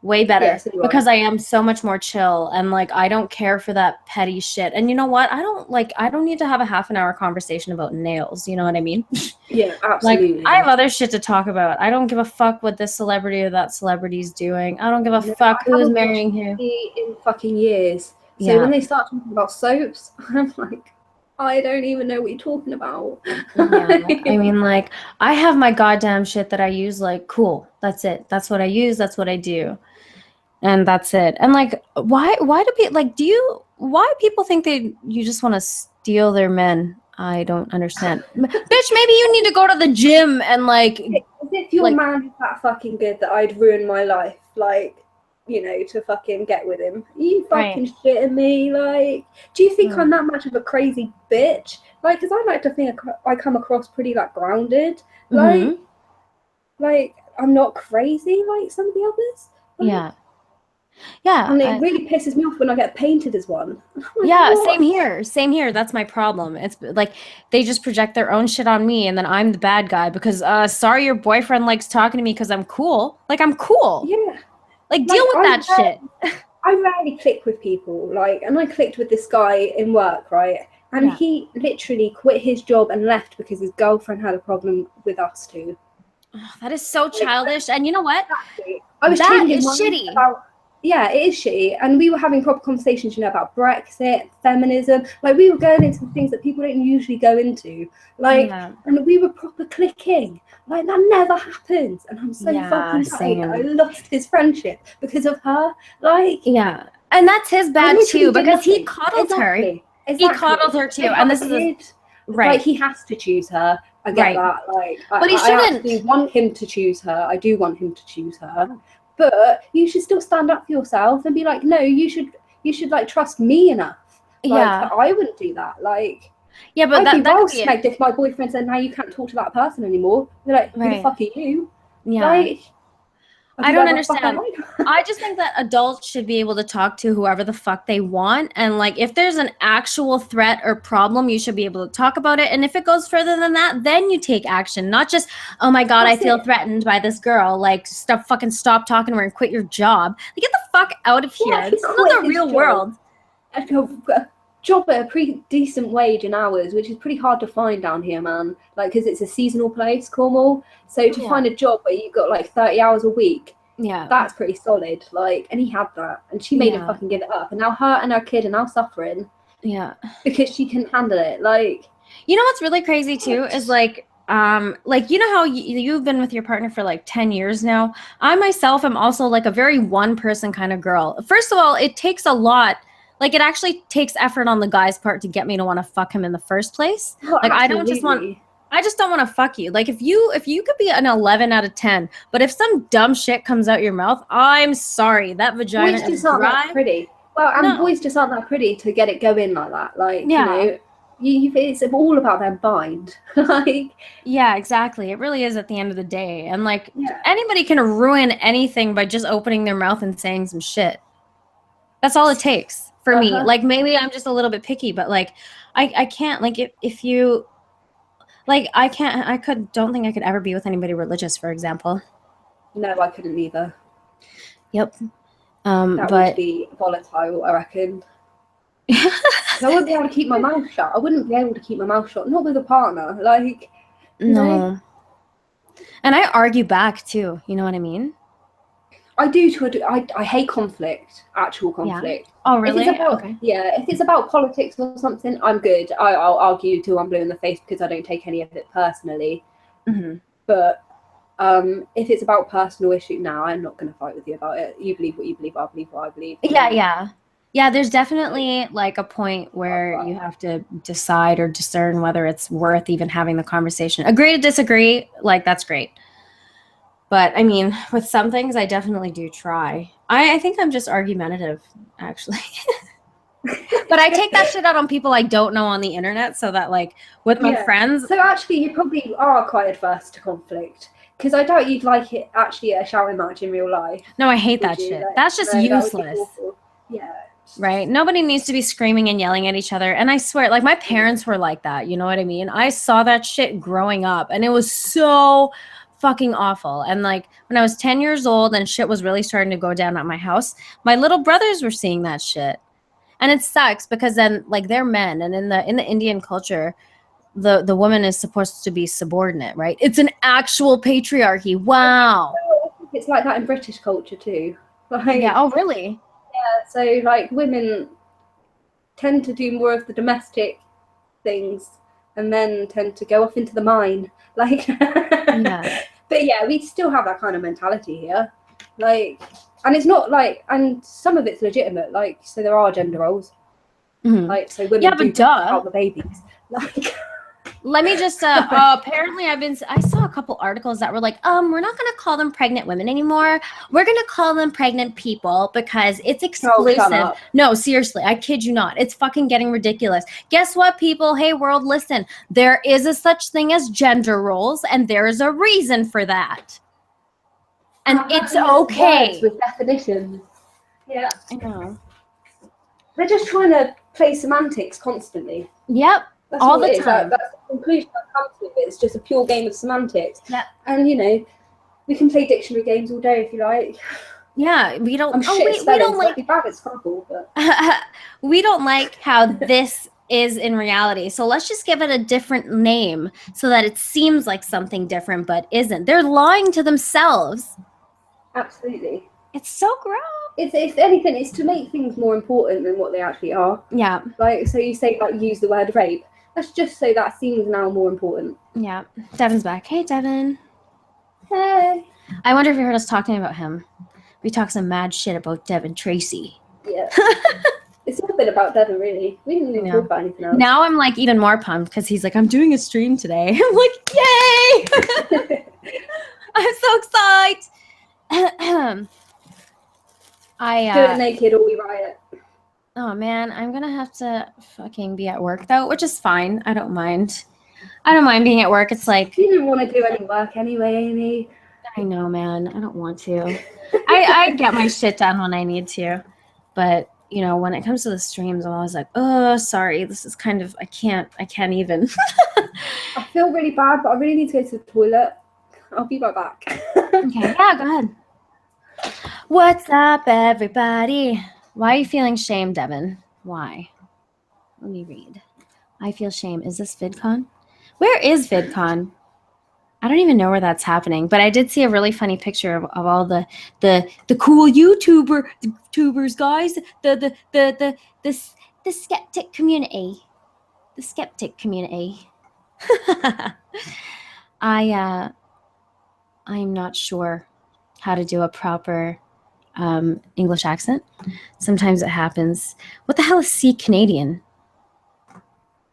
way better, yes, anyway. because I am so much more chill and like I don't care for that petty shit. And you know what? I don't need to have a half an hour conversation about nails. You know what I mean? Yeah, Like absolutely. I have other shit to talk about. I don't give a fuck what this celebrity or that celebrity's doing. I don't give a fuck I who's haven't marrying watched who. TV in fucking years. So Yeah. when they start talking about soaps, I'm like, I don't even know what you're talking about. Yeah, I mean, like, I have my goddamn shit that I use, like, cool. That's it. That's what I use. That's what I do. And that's it. And, like, why do people, like, why people think you just want to steal their men? I don't understand. Bitch, maybe you need to go to the gym and, like, As if your man is that fucking good that I'd ruin my life, like, you know, to fucking get with him. Are you fucking shitting me? Like, do you think I'm that much of a crazy bitch? Like, because I like to think I come across pretty, like, grounded. Like, like I'm not crazy like some of the others. Like, yeah. Yeah. And it really pisses me off when I get painted as one. Like, yeah, what? same here. Same here. That's my problem. It's like they just project their own shit on me and then I'm the bad guy because sorry your boyfriend likes talking to me because I'm cool. Like I'm cool. Yeah. Like deal with that shit. I rarely click with people, like, and I clicked with this guy in work, right? And he literally quit his job and left because his girlfriend had a problem with us two. Oh, that is so childish. And you know what? Exactly. I was that changing is my shitty. About, yeah, it is shitty. And we were having proper conversations, you know, about Brexit, feminism. Like, we were going into things that people don't usually go into. Like, and we were proper clicking. Like, that never happens. And I'm so fucking tired that I lost his friendship because of her. Like, yeah. And that's his bad too, because he coddled her. Exactly. He coddled her too. And this is right. Like, he has to choose her. I get that. Like, but he shouldn't. I actually want him to choose her. I do want him to choose her. But you should still stand up for yourself and be like, no, you should like trust me enough. Like, I wouldn't do that. Like, yeah, but I'd be well snagged if my boyfriend said, now you can't talk to that person anymore. They're like, who the fuck are you? Yeah. Like, I don't understand. I just think that adults should be able to talk to whoever the fuck they want. And like, if there's an actual threat or problem, you should be able to talk about it. And if it goes further than that, then you take action. Not just, oh my God, I feel threatened by this girl. Like, stop talking to her and quit your job. Like, get the fuck out of here. This is not the real world. A job at a pretty decent wage in hours, which is pretty hard to find down here, man. Like, because it's a seasonal place, Cornwall. So to find a job where you've got like 30 hours a week, that's pretty solid. Like, and he had that, and she made him fucking give it up. And now her and her kid are now suffering. Yeah, because she can handle it. Like, you know what's really crazy too is like you know how you've been with your partner for like 10 years now. I myself am also like a very one person kind of girl. First of all, it takes a lot. Like, it actually takes effort on the guy's part to get me to want to fuck him in the first place. Oh, like, absolutely. I just don't want to fuck you. Like, if you could be an 11 out of 10, but if some dumb shit comes out your mouth, I'm sorry. That vagina is dry. Not that pretty. Well, and boys just aren't that pretty to get it going like that. Like, you know, it's all about their mind. Like, yeah, exactly. It really is at the end of the day. And like, anybody can ruin anything by just opening their mouth and saying some shit. That's all it takes for me. Like, maybe I'm just a little bit picky, but like, I can't, like, if you, like, don't think I could ever be with anybody religious, for example. No, I couldn't either. Yep. That would be volatile, I reckon. I wouldn't be able to keep my mouth shut. I wouldn't be able to keep my mouth shut. Not with a partner. Like, no. And I argue back too. You know what I mean? I do. I hate conflict. Actual conflict. Yeah. Oh, really? If it's about politics or something, I'm good. I'll argue till I'm blue in the face because I don't take any of it personally. Mm-hmm. But if it's about personal issue, now I'm not going to fight with you about it. You believe what you believe. I believe what I believe. Yeah. There's definitely like a point where you have to decide or discern whether it's worth even having the conversation. Agree to disagree. Like, that's great. But I mean, with some things, I definitely do try. I think I'm just argumentative, actually. But I take that shit out on people I don't know on the internet, so that like with my friends. So actually, you probably are quite adverse to conflict, because I doubt you'd like it actually a shouting match in real life. No, I hate that shit. Like, that's just useless. Yeah. Right? Nobody needs to be screaming and yelling at each other. And I swear, like my parents were like that. You know what I mean? I saw that shit growing up, and it was so fucking awful. And like when I was 10 years old and shit was really starting to go down at my house, my little brothers were seeing that shit. And it sucks because then like they're men, and in the Indian culture, the woman is supposed to be subordinate, right? It's an actual patriarchy. Wow. It's like that in British culture too. Like, yeah. Oh, really? Yeah. So like women tend to do more of the domestic things, and men tend to go off into the mine. Like, yeah. But yeah, we still have that kind of mentality here. Like, and it's not like, and some of it's legitimate. Like, so there are gender roles. Mm-hmm. Like, so women yeah, do but duh. help the babies. Like. Let me just apparently I saw a couple articles that were like, we're not going to call them pregnant women anymore. We're going to call them pregnant people because it's exclusive. Oh, no, seriously, I kid you not. It's fucking getting ridiculous. Guess what, people? Hey, world, listen. There is a such thing as gender roles, and there is a reason for that. And it's okay. With definitions. Yeah. I know. They're just trying to play semantics constantly. Yep. That's all the time. That's the conclusion that comes with it. It's just a pure game of semantics. Yeah. And you know, we can play dictionary games all day if you like. Yeah, we don't. We don't like. Bad at Scrabble, but we don't like how this is in reality. So let's just give it a different name so that it seems like something different, but isn't. They're lying to themselves. Absolutely. It's so gross. If anything, it's to make things more important than what they actually are. Yeah. Like, so you say like use the word rape. That's just so that seems now more important. Yeah. Devin's back. Hey, Devin. Hey. I wonder if you heard us talking about him. We talk some mad shit about Devin Tracy. Yeah. It's all been about Devin, really. We didn't even talk about anything else. Now I'm like even more pumped because he's like, I'm doing a stream today. I'm like, yay! I'm so excited. Do it naked or we riot. Oh man, I'm gonna have to fucking be at work though, which is fine. I don't mind. I don't mind being at work. It's like you didn't want to do any work anyway, Amy. I know, man. I don't want to. I get my shit done when I need to, but you know, when it comes to the streams, I'm always like, oh, sorry, this is kind of I can't even. I feel really bad, but I really need to go to the toilet. I'll be right back. Okay, yeah, go ahead. What's up, everybody? Why are you feeling shame, Devin? Why? Let me read. I feel shame. Is this VidCon? Where is VidCon? I don't even know where that's happening, but I did see a really funny picture of all the cool YouTubers, guys. The skeptic community. The skeptic community. I'm not sure how to do a proper English accent. Sometimes it happens. What the hell is C Canadian?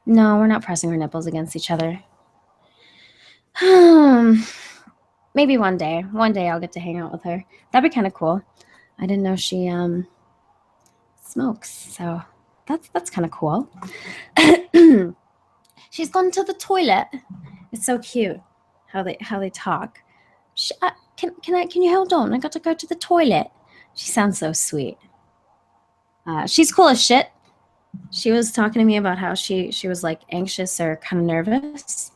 No, we're not pressing our nipples against each other. Maybe one day I'll get to hang out with her. That'd be kind of cool. I didn't know she smokes, so that's kind of cool. She's gone to the toilet. It's so cute how they talk. Can you hold on? I got to go to the toilet. She sounds so sweet. She's cool as shit. She was talking to me about how she was like anxious or kind of nervous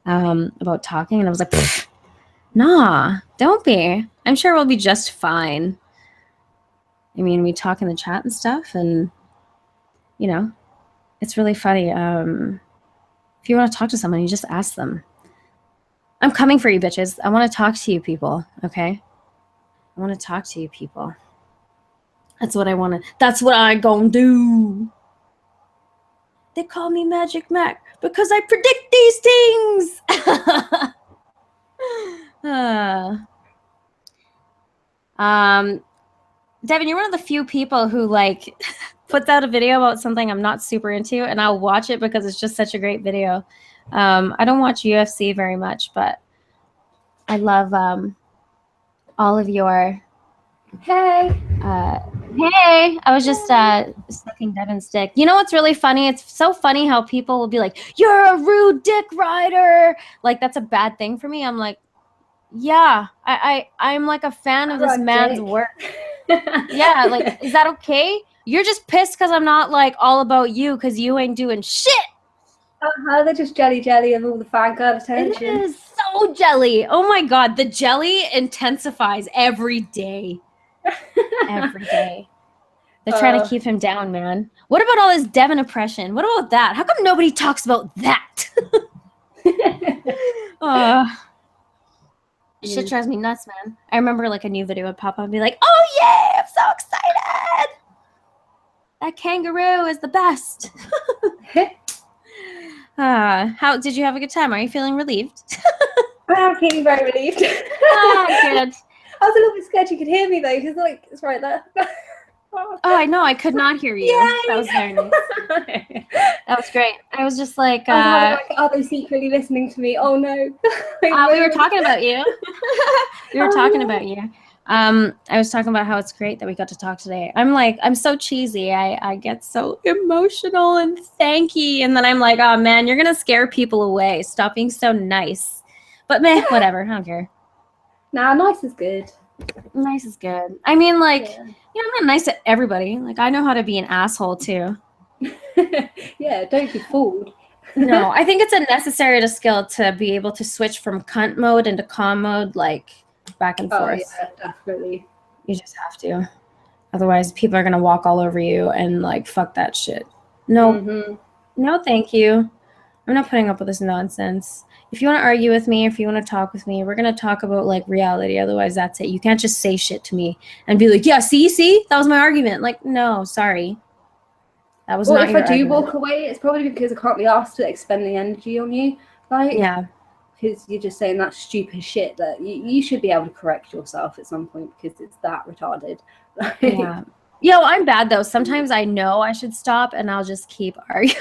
about talking, and I was like, nah, don't be. I'm sure we'll be just fine. I mean, we talk in the chat and stuff, and you know, it's really funny. If you want to talk to someone, you just ask them. I'm coming for you, bitches. I want to talk to you people, okay? I want to talk to you people. That's what I want to... That's what I gonna do. They call me Magic Mac because I predict these things. Devin, you're one of the few people who like puts out a video about something I'm not super into, and I'll watch it because it's just such a great video. I don't watch UFC very much, but I love all of your Hey, I was just sucking Devin's dick. You know what's really funny? It's so funny how people will be like, "You're a rude dick rider." Like that's a bad thing for me. I'm like, yeah, I'm like a fan of this man's work. Yeah, like, is that okay? You're just pissed because I'm not like all about you because you ain't doing shit. They're just jelly of all the fangirl attention. It is so jelly. Oh my god, the jelly intensifies every day. Every day. They're trying to keep him down, man. What about all this Devin oppression? What about that? How come nobody talks about that? Shit drives me nuts, man. I remember like a new video would pop up and be like, "Oh yeah, I'm so excited! That kangaroo is the best." How did you have a good time? Are you feeling relieved? I'm feeling very relieved. Good. I was a little bit scared you could hear me though, because like it's right there. Oh, I know. I could not hear you. Yay! That was very nice. That was great. I was just like, are they secretly listening to me? Oh no. We were talking about you. We were talking about you. I was talking about how it's great that we got to talk today. I'm so cheesy. I get so emotional and thanky, and then I'm like, oh man, you're gonna scare people away. Stop being so nice. But man, whatever. I don't care. Nah, nice is good. Nice is good. I mean, like, you know, I'm not nice to everybody. Like, I know how to be an asshole too. Yeah, don't be fooled. No, I think it's a necessary skill to be able to switch from cunt mode into calm mode, like back and forth. Yeah, definitely. You just have to. Otherwise, people are gonna walk all over you and like fuck that shit. No, no, thank you. I'm not putting up with this nonsense. If you want to argue with me, if you want to talk with me, we're going to talk about like reality. Otherwise, that's it. You can't just say shit to me and be like, yeah, see, that was my argument. Like, no, sorry. That was not your argument. If I do walk away, it's probably because I can't be asked to expend the energy on you. Like, yeah. Because you're just saying that stupid shit that you should be able to correct yourself at some point because it's that retarded. Yeah. Yo, I'm bad though. Sometimes I know I should stop and I'll just keep arguing.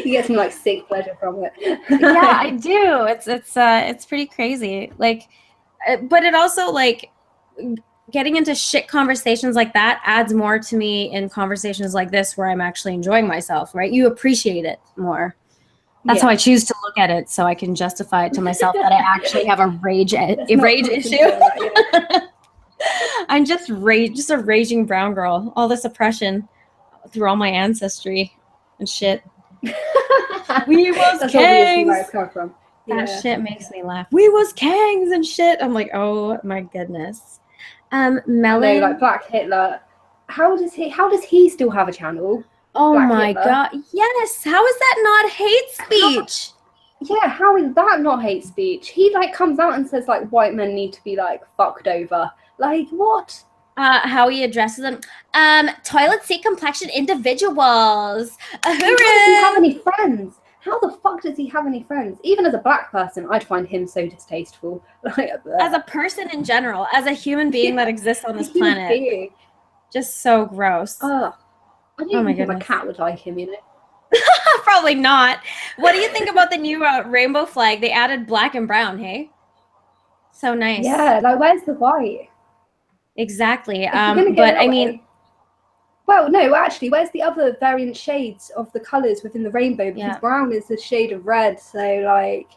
You get some like sick pleasure from it. Yeah, I do. It's pretty crazy. Like, but it also like getting into shit conversations like that adds more to me in conversations like this where I'm actually enjoying myself, right? You appreciate it more. That's how I choose to look at it, so I can justify it to myself that I actually have a rage issue. I'm just a raging brown girl. All this oppression through all my ancestry and shit. We was kangs. That shit makes me laugh. We was kangs and shit. I'm like, oh my goodness. Melon, like Black Hitler. How does he still have a channel? Oh my god. Yes. How is that not hate speech? Yeah, how is that not hate speech? He like comes out and says like white men need to be like fucked over. Like what? How he addresses them. Toilet seat complexion individuals. How does he have any friends? How the fuck does he have any friends? Even as a black person, I'd find him so distasteful. As a person in general, as a human being that exists on this planet. Just so gross. I don't think my cat would like him, you know? Probably not. What do you think about the new rainbow flag? They added black and brown, hey? So nice. Yeah, like where's the white? Exactly. But I mean... Well, no, actually, where's the other variant shades of the colours within the rainbow? Because brown is the shade of red, so like...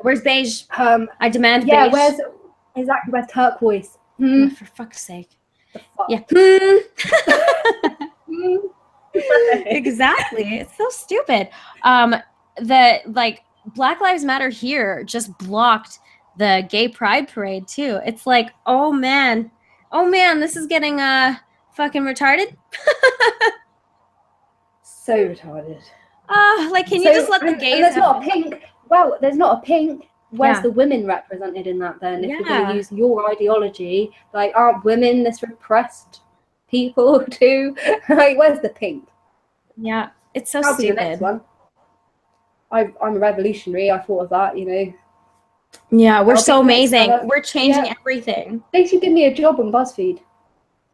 Where's beige? I demand beige. Yeah, where's turquoise? Oh, for fuck's sake. The fuck? Yeah. Exactly. It's so stupid. The like Black Lives Matter here just blocked the gay pride parade too. It's like, oh man, this is getting fucking retarded. So retarded. Like can you just let the gays there's not a pink. Well, there's not a pink. Where's the women represented in that then? If you're going to use your ideology, like, aren't women this repressed people too? Like, where's the pink? Yeah, it's so I'll stupid. Be the next one. I'm a revolutionary. I thought of that, you know. Yeah, we're so amazing. We're changing everything. They should give me a job on BuzzFeed.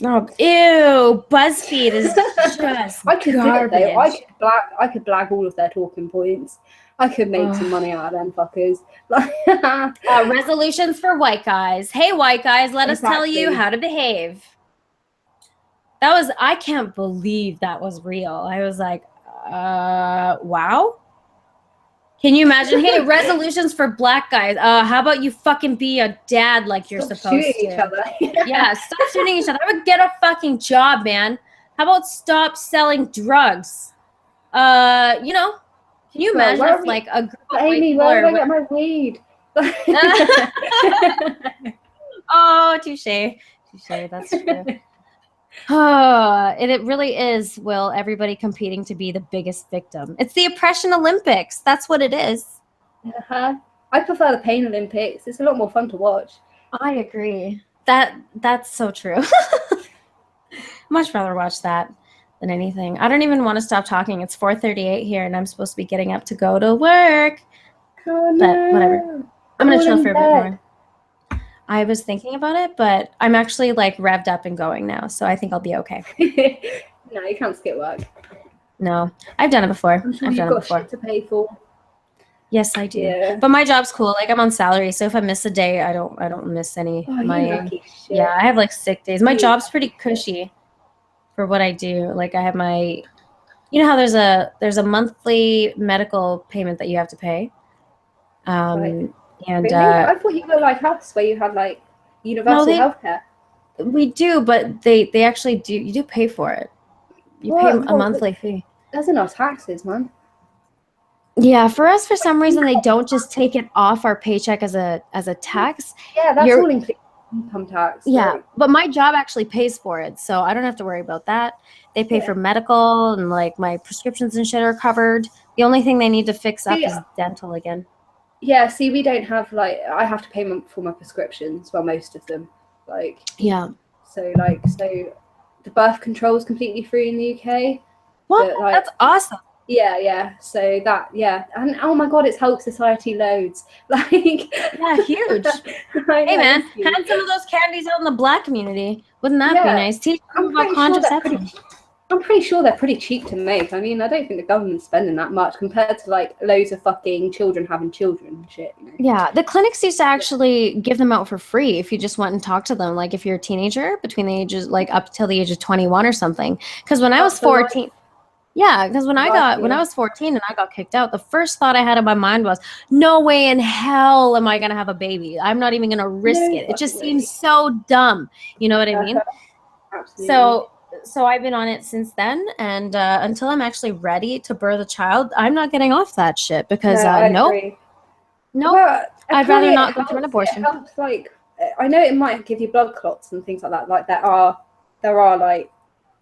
Oh, ew! BuzzFeed is just I could garbage. Do it, though. I could blag all of their talking points. I could make some money out of them fuckers. Resolutions for white guys. Hey, white guys, let us tell you how to behave. I can't believe that was real. I was like, wow. Can you imagine? Hey, resolutions for black guys. How about you fucking be a dad like you're Stop supposed shooting to? each other. Yeah, stop shooting each other. I would get a fucking job, man. How about stop selling drugs? You know, can you Well, imagine if like a group of white Amy, people where are did I get my weed? Oh, touche. Touche, that's true. Oh, it really is, Will, everybody competing to be the biggest victim. It's the oppression Olympics. That's what it is. I prefer the Pain Olympics. It's a lot more fun to watch. I agree. That's so true. Much rather watch that than anything. I don't even want to stop talking. It's 4:38 here, and I'm supposed to be getting up to go to work. Oh, no. But whatever. I'm gonna chill for a bit more. I was thinking about it, but I'm actually like revved up and going now, so I think I'll be okay. No, you can't skip work. No, I've done it before. I'm sure you've got shit to pay for. Yes, I do. Yeah. But my job's cool. Like I'm on salary, so if I miss a day, I don't miss any money. Lucky shit. Yeah, I have like sick days. My job's pretty cushy for what I do. Like I have my, you know how there's a monthly medical payment that you have to pay. Right. And really? I thought you were like us, where you had like universal healthcare. We do, but they actually do. You do pay for it. You pay a monthly fee. That's enough taxes, man. Yeah, for us, for some reason, they don't just take it off our paycheck as a tax. Yeah, that's all income tax. Yeah, right? but my job actually pays for it, so I don't have to worry about that. They pay for medical, and like my prescriptions and shit are covered. The only thing they need to fix up is dental again. Yeah, see, we don't have like, I have to pay for my prescriptions, well, most of them. Like, yeah. So the birth control is completely free in the UK. What? But, like, that's awesome. Yeah. So and oh my god, it's helped society loads. Like, yeah, huge. Hey man, hand some of those candies out in the black community. Wouldn't that be nice? Teach them about contraception. I'm pretty sure they're pretty cheap to make. I mean, I don't think the government's spending that much compared to like loads of fucking children having children and shit. You know? Yeah, the clinics used to actually give them out for free if you just went and talked to them. Like if you're a teenager between the ages, like up till the age of 21 or something. Because when I was 14, yeah, because when I was 14 and I got kicked out, the first thought I had in my mind was, no way in hell am I gonna have a baby. I'm not even gonna risk it. It just seems so dumb. You know what I mean? Absolutely. So I've been on it since then, and until I'm actually ready to birth a child, I'm not getting off that shit because nope. Well, I'd rather not go through an abortion. It helps, like, I know it might give you blood clots and things like that. Like there are like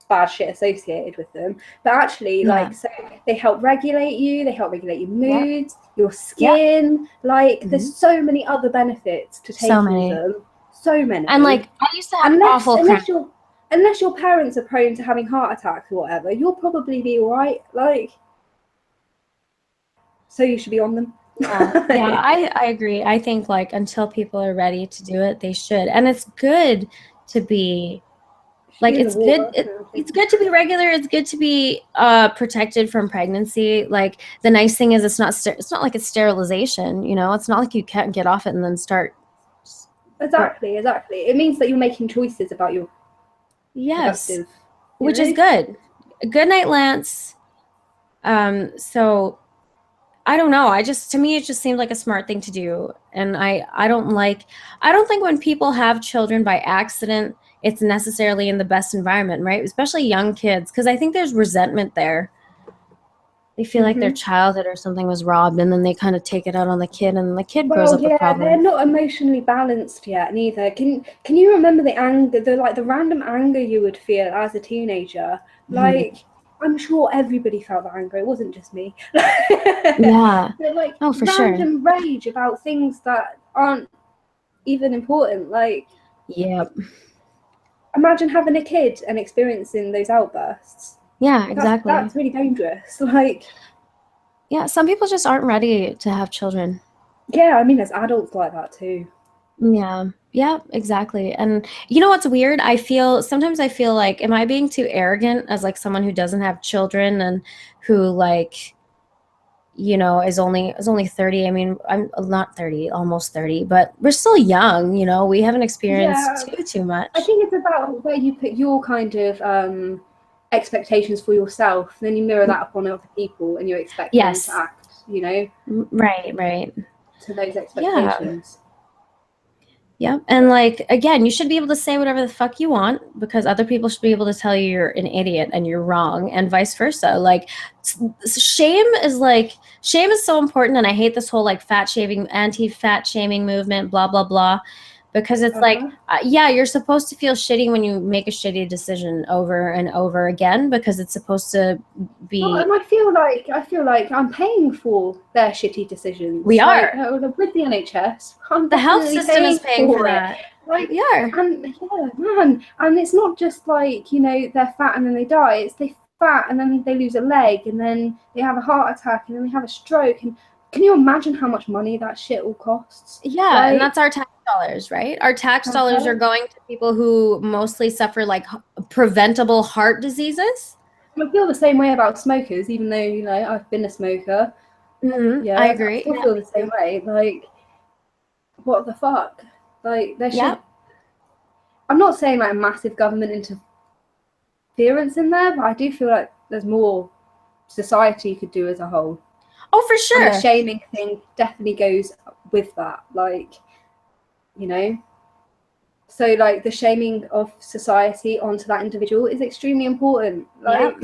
bad shit associated with them, but actually, like, so they help regulate you. They help regulate your moods, your skin. Like, there's so many other benefits to taking them. So many. And like, I used to have awful cramps. Unless your parents are prone to having heart attacks or whatever, you'll probably be all right. Like, so you should be on them. I agree. I think like until people are ready to do it, they should. And it's good to be like, it's good to be regular. It's good to be protected from pregnancy. Like the nice thing is it's not like it's sterilization, you know. It's not like you can't get off it and then start. Exactly. It means that you're making choices about your which is good. Good night, Lance. So I don't know. To me, it just seemed like a smart thing to do. And I don't think when people have children by accident, it's necessarily in the best environment, right? Especially young kids. Because I think there's resentment there. They feel like their childhood or something was robbed, and then they kind of take it out on the kid, and the kid grows up with problems. They're not emotionally balanced yet, neither. Can you remember the anger, the random anger you would feel as a teenager? Like, I'm sure everybody felt that anger. It wasn't just me. Yeah. Like, for sure. Random rage about things that aren't even important. Like, imagine having a kid and experiencing those outbursts. Yeah, exactly. That's really dangerous. Like, yeah, some people just aren't ready to have children. Yeah, I mean, there's adults like that too. Yeah, exactly. And you know what's weird? Sometimes I feel like, am I being too arrogant as like someone who doesn't have children and who like you know, is only 30. I mean, I'm not 30, almost 30, but we're still young, you know, we haven't experienced too much. I think it's about where you put your kind of expectations for yourself, then you mirror that upon other people and you expect them to act, you know, right to those expectations. Yeah. And like, again, you should be able to say whatever the fuck you want, because other people should be able to tell you you're an idiot and you're wrong, and vice versa. Like, shame is so important. And I hate this whole like anti-fat shaming movement, blah, blah, blah, because it's like, yeah, you're supposed to feel shitty when you make a shitty decision over and over again, because it's supposed to be. Well, and I feel like I'm paying for their shitty decisions. We are. Like, with the NHS. The health system is paying for that. Like, we are. And yeah, man. And it's not just like, you know, they're fat and then they die. It's they fat and then they lose a leg and then they have a heart attack and then they have a stroke. And can you imagine how much money that shit all costs? Yeah, like, and that's our tax dollars, right? Our tax dollars are going to people who mostly suffer like preventable heart diseases. I feel the same way about smokers, even though, you know, I've been a smoker. Yeah, I agree. I still feel the same way. Like, what the fuck? Like, there should. I'm not saying like a massive government interference in there, but I do feel like there's more society could do as a whole. Oh, for sure. And the shaming thing definitely goes with that. Like, you know. So, like, the shaming of society onto that individual is extremely important. Like,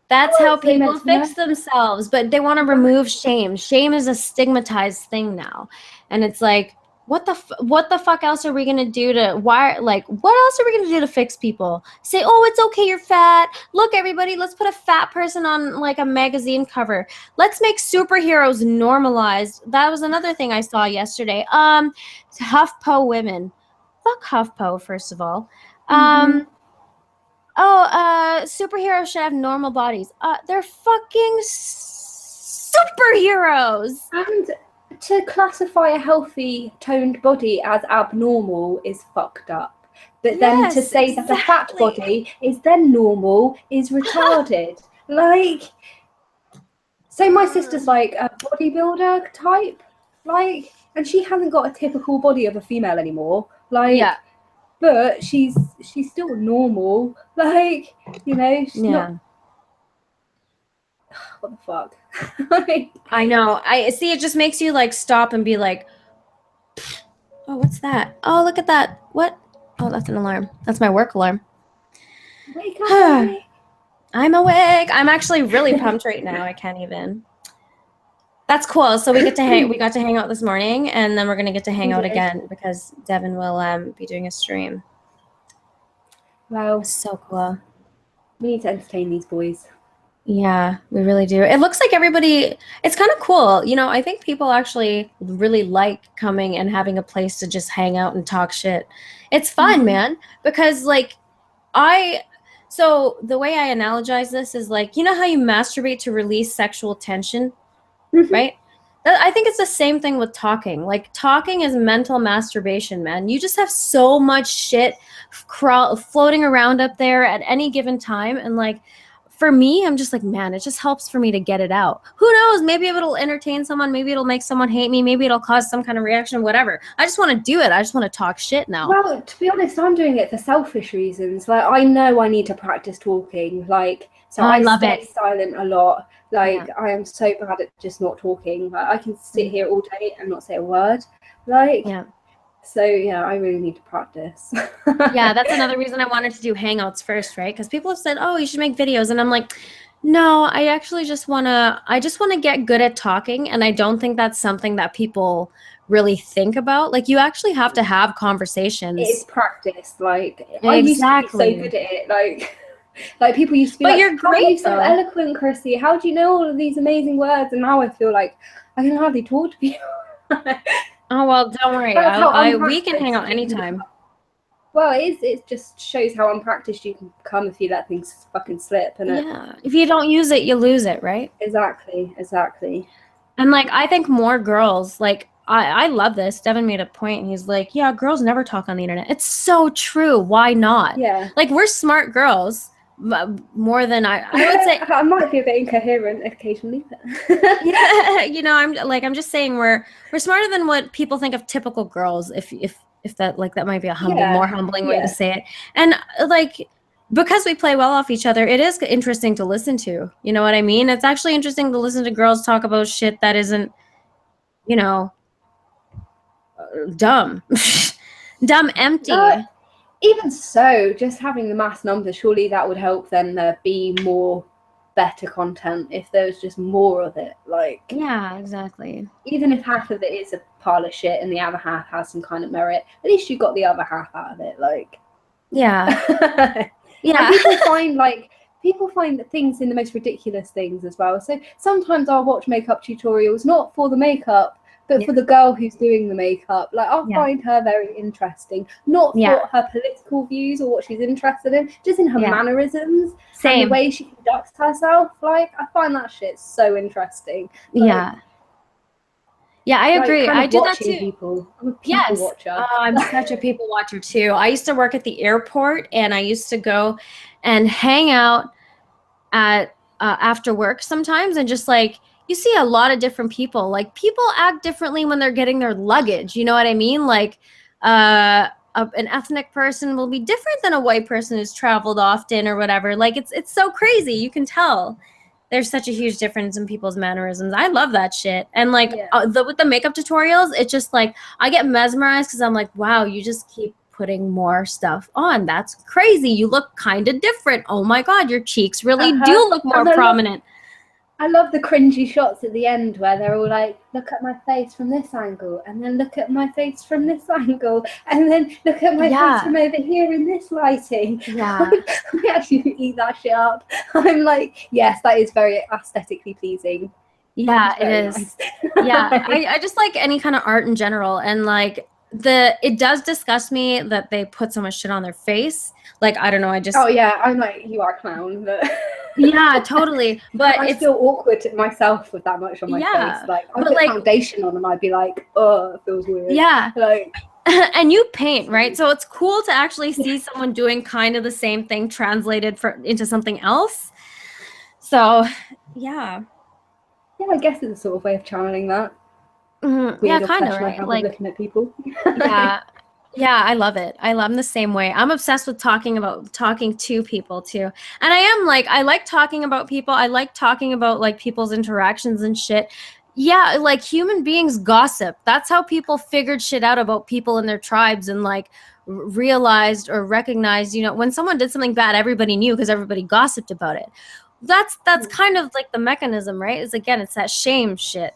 that's how people fix themselves, but they want to remove shame. Shame is a stigmatized thing now, and it's like, what the fuck else are we gonna do what else are we gonna do to fix people? Say, oh, it's okay, you're fat. Look, everybody, let's put a fat person on like a magazine cover. Let's make superheroes normalized. That was another thing I saw yesterday. HuffPo women. Fuck HuffPo, first of all. Superheroes should have normal bodies. They're fucking superheroes. And to classify a healthy, toned body as abnormal is fucked up. But then to say that a fat body is then normal is retarded. Like, so my sister's like a bodybuilder type, like, and she hasn't got a typical body of a female anymore. Like, but she's still normal. Like, you know, she's not. What the fuck? I know. I see. It just makes you like stop and be like, oh, what's that? Oh, look at that. What? Oh, that's an alarm. That's my work alarm. Wake up. I'm awake. I'm actually really pumped right now. I can't even. That's cool. So we got to hang out this morning, and then we're gonna get to hang out again because Devin will be doing a stream. Wow, so cool. We need to entertain these boys. Yeah, we really do. It looks like everybody, it's kind of cool. You know, I think people actually really like coming and having a place to just hang out and talk shit. It's fun, man, because like so the way I analogize this is like, you know how you masturbate to release sexual tension, right? I think it's the same thing with talking. Like, talking is mental masturbation, man. You just have so much shit floating around up there at any given time. And like, for me, I'm just like, man, it just helps for me to get it out. Who knows? Maybe it'll entertain someone. Maybe it'll make someone hate me. Maybe it'll cause some kind of reaction, whatever. I just want to do it. I just want to talk shit now. Well, to be honest, I'm doing it for selfish reasons. Like, I know I need to practice talking. Like, so I stay silent a lot. Like, I am so bad at just not talking. Like, I can sit here all day and not say a word. Like, so yeah, I really need to practice. Yeah, that's another reason I wanted to do Hangouts first, right? Because people have said, oh, you should make videos. And I'm like, no, I actually just want to get good at talking. And I don't think that's something that people really think about. Like, you actually have to have conversations. It's practice. Like, I used to be so good at it. Like people used to be you're great, you're so eloquent, Krissy. How do you know all of these amazing words? And now I feel like I can hardly talk to people. Oh, well, don't worry. We can hang out anytime. Well, it just shows how unpracticed you can become if you let things fucking slip. Yeah. If you don't use it, you lose it, right? Exactly. And like, I think more girls, like, I love this. Devin made a point, and he's like, yeah, girls never talk on the internet. It's so true. Why not? Yeah. Like, we're smart girls. more than I would say. I might be a bit incoherent occasionally, but Yeah, I'm just saying we're smarter than what people think of typical girls. If that, like, that might be a more humbling way to say it. And like, because we play well off each other, it is interesting to listen to. You know what I mean? It's actually interesting to listen to girls talk about shit that isn't, dumb, dumb, empty. Even so, just having the mass numbers, surely that would help then there be more better content if there was just more of it. Like, yeah, exactly. Even if half of it is a pile of shit and the other half has some kind of merit, at least you got the other half out of it. Like, yeah. Yeah. People find things in the most ridiculous things as well. So sometimes I'll watch makeup tutorials, not for the makeup, but for the girl who's doing the makeup. Like, I'll find her very interesting, not for her political views or what she's interested in, just in her mannerisms and the way she conducts herself. Like, I find that shit so interesting. Like, yeah, I agree. I do that too. People. I'm a people watcher. I'm such a people watcher too. I used to work at the airport, and I used to go and hang out at after work sometimes, and just like, you see a lot of different people. Like, people act differently when they're getting their luggage. You know what I mean? Like, an ethnic person will be different than a white person who's traveled often or whatever. Like, it's so crazy. You can tell there's such a huge difference in people's mannerisms. I love that shit. And like, with the makeup tutorials, it's just like, I get mesmerized because I'm like, wow, you just keep putting more stuff on. That's crazy. You look kind of different. Oh my God, your cheeks really do look more prominent. I love the cringy shots at the end where they're all like, look at my face from this angle, and then look at my face from this angle, and then look at my face from over here in this lighting. Yeah. I actually eat that shit up. I'm like, yes, that is very aesthetically pleasing. Yeah, it is. Nice. Yeah, I just like any kind of art in general, and like, it does disgust me that they put so much shit on their face. Like, I don't know, oh yeah, I'm like, you are a clown, but yeah, totally. But I feel awkward myself with that much on my face. Like, I put foundation on and I'd be like, oh, it feels weird. Yeah. Like, and you paint, right? So it's cool to actually see someone doing kind of the same thing translated into something else. So yeah, I guess it's a sort of way of channeling that. Mm-hmm. Yeah, kind of, right? Like, looking at people. Yeah, I love it. I'm the same way. I'm obsessed with talking to people too. And I like talking about people. I like talking about like people's interactions and shit. Yeah, like, human beings gossip. That's how people figured shit out about people in their tribes, and like realized or recognized, when someone did something bad, everybody knew because everybody gossiped about it. That's kind of like the mechanism, right? It's that shame shit.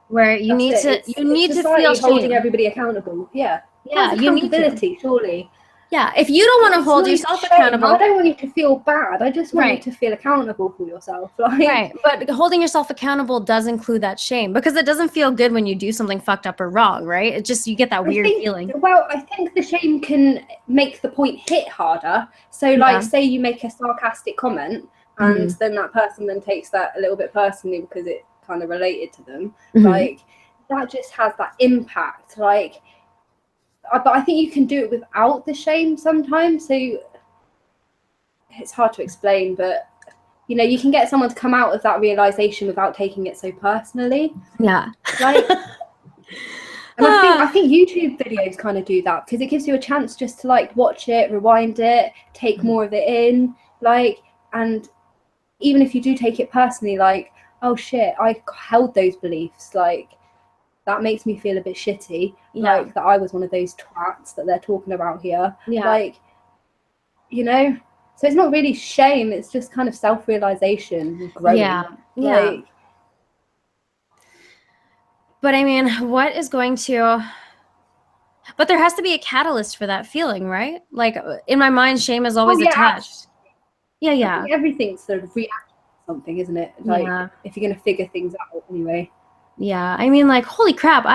Where you need to feel shame. Holding everybody accountable. Yeah, you need accountability, surely. Yeah, if you don't want to hold yourself accountable, I don't want you to feel bad. I just want you to feel accountable for yourself. Like, right, but holding yourself accountable does include that shame, because it doesn't feel good when you do something fucked up or wrong, right? It just, you get that weird feeling. Well, I think the shame can make the point hit harder. So, like, say you make a sarcastic comment, and then that person then takes that a little bit personally because it kind of related to them. Like, that just has that impact. Like, but I think you can do it without the shame sometimes. So it's hard to explain, but you can get someone to come out of that realization without taking it so personally. Yeah. Like, and I think YouTube videos kind of do that, because it gives you a chance just to like watch it, rewind it, take more of it in, like, and even if you do take it personally, like, oh shit, I held those beliefs, like, that makes me feel a bit shitty, like, that I was one of those twats that they're talking about here. Like, so it's not really shame, it's just kind of self-realization and growing. Like, but I mean, what is going to, but there has to be a catalyst for that feeling, right? Like, in my mind, shame is always attached. I think everything's sort of reaction to something, isn't it? Like, if you're going to figure things out anyway. Yeah, I mean, like, holy crap,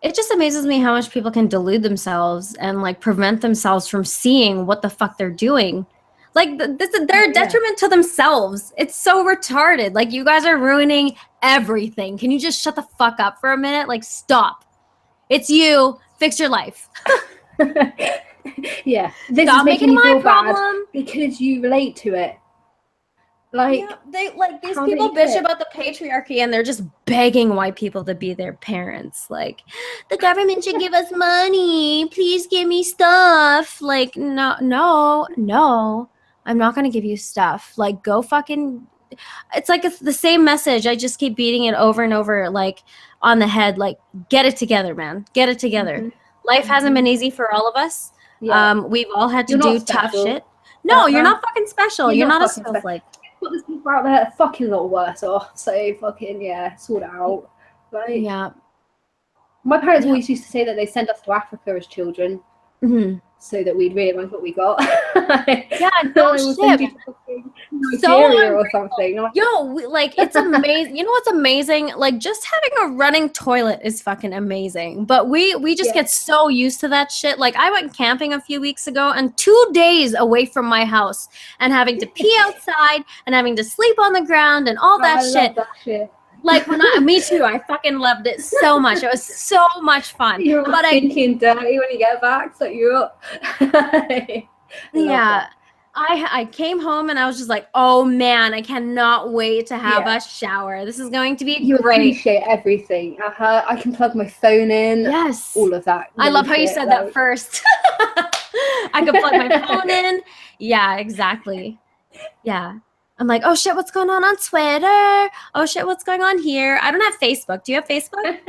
it just amazes me how much people can delude themselves and like prevent themselves from seeing what the fuck they're doing. Like, they're a detriment to themselves. It's so retarded. Like, you guys are ruining everything. Can you just shut the fuck up for a minute? Like, stop. It's you. Fix your life. Yeah, this Stop is making making you my feel bad problem. because you relate to it. Like, Yeah, they like these how people they bitch fit. about the patriarchy and they're just begging white people to be their parents. Like, the government should give us money. Please give me stuff. Like, no. I'm not gonna give you stuff. Like, go fucking. It's like it's the same message. I just keep beating it over and over, like on the head. Like, get it together, man. Get it together. Mhm. Life hasn't been easy for all of us. Yeah, We've all had to you're do not tough special. shit. No, you're Uh-huh. not fucking special. You're You're not not a fucking special. snowflake. But there's people out there that are fucking a lot worse off. So fucking sort it out. Like, Yeah. my parents Yeah. always used to say that they sent us to Africa as children Mm-hmm. so that we'd realise what we got. Yeah, no I will shit. send you to fucking So Nigeria or ungrateful. something. Like, Like, it's amazing. You know what's amazing? Like, just having a running toilet is fucking amazing. But we just Yeah. get so used to that shit. Like, I went camping a few weeks ago and 2 days away from my house and having to pee outside and having to sleep on the ground and all that I shit. love that shit. Like, me too. I fucking loved it so much. It was so much fun. You're all But stinking dirty when you get back, so you're up. yeah. I came home and I was just like, oh man, I cannot wait to have a shower. This is going to be You great. appreciate everything. I can plug my phone in. Yes. All of that. I love how you said that first. I could plug my phone in. Yeah, exactly. Yeah. I'm like, oh shit, what's going on Twitter? Oh shit, what's going on here? I don't have Facebook. Do you have Facebook?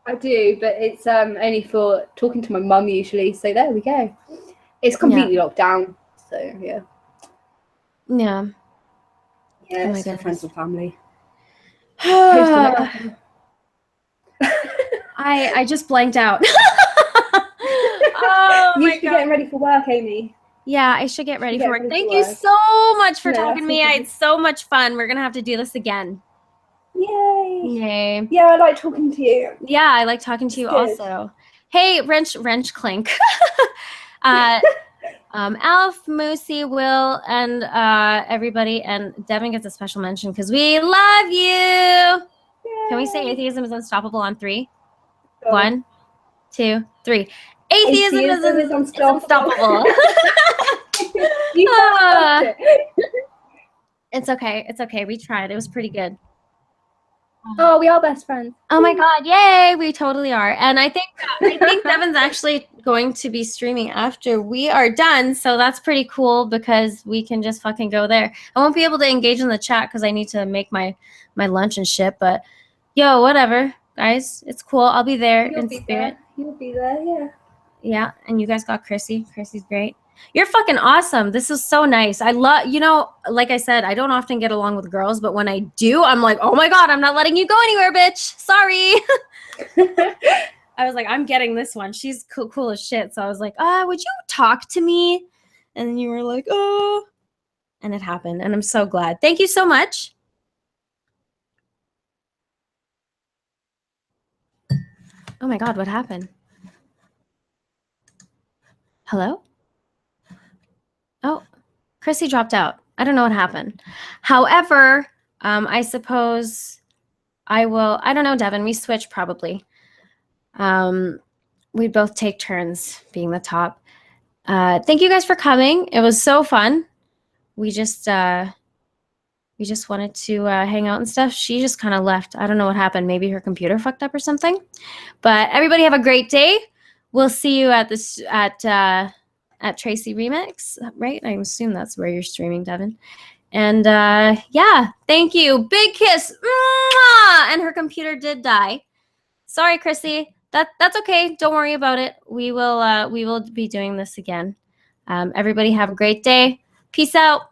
I do, but it's only for talking to my mum usually. So there we go. It's completely locked down. So yeah. Yeah. Yeah, Oh my it's for friends and family. I just blanked out. Oh, you should be getting ready for work, Amy. Yeah, I should get ready for work. Thank you so much for talking to me. I had so much fun. We're gonna have to do this again. Yay. Yeah, I like talking to you. Yeah, I like talking to you also. Hey, Wrench Clink. Alf, Moosey, Will, and everybody, and Devin gets a special mention because we love you. Yay. Can we say atheism is unstoppable on 3? 1, 2, 3. Atheism is unstoppable. It's okay. It's okay. We tried. It was pretty good. Oh, we are best friends. Oh my god, yay! We totally are. And I think Devin's actually going to be streaming after we are done, so that's pretty cool because we can just fucking go there. I won't be able to engage in the chat because I need to make my lunch and shit, but yo, whatever, guys. It's cool. I'll be there in spirit. You'll be there, yeah. Yeah, and you guys got Krissy. Krissy's great. You're fucking awesome. This is so nice. I love, like I said, I don't often get along with girls, but when I do, I'm like, oh my God, I'm not letting you go anywhere, bitch. Sorry. I was like, I'm getting this one. She's cool as shit. So I was like, would you talk to me? And then you were like, oh. And it happened. And I'm so glad. Thank you so much. Oh my God, what happened? Hello? Oh, Krissy dropped out. I don't know what happened. However, I suppose I will. I don't know, Devin. We switch probably. We both take turns being the top. Thank you guys for coming. It was so fun. We just wanted to hang out and stuff. She just kind of left. I don't know what happened. Maybe her computer fucked up or something. But everybody have a great day. We'll see you at this at Tracy Remix, right? I assume that's where you're streaming, Devin. And yeah, thank you. Big kiss. Mwah! And her computer did die. Sorry, Krissy. That's okay. Don't worry about it. We will be doing this again. Everybody have a great day. Peace out.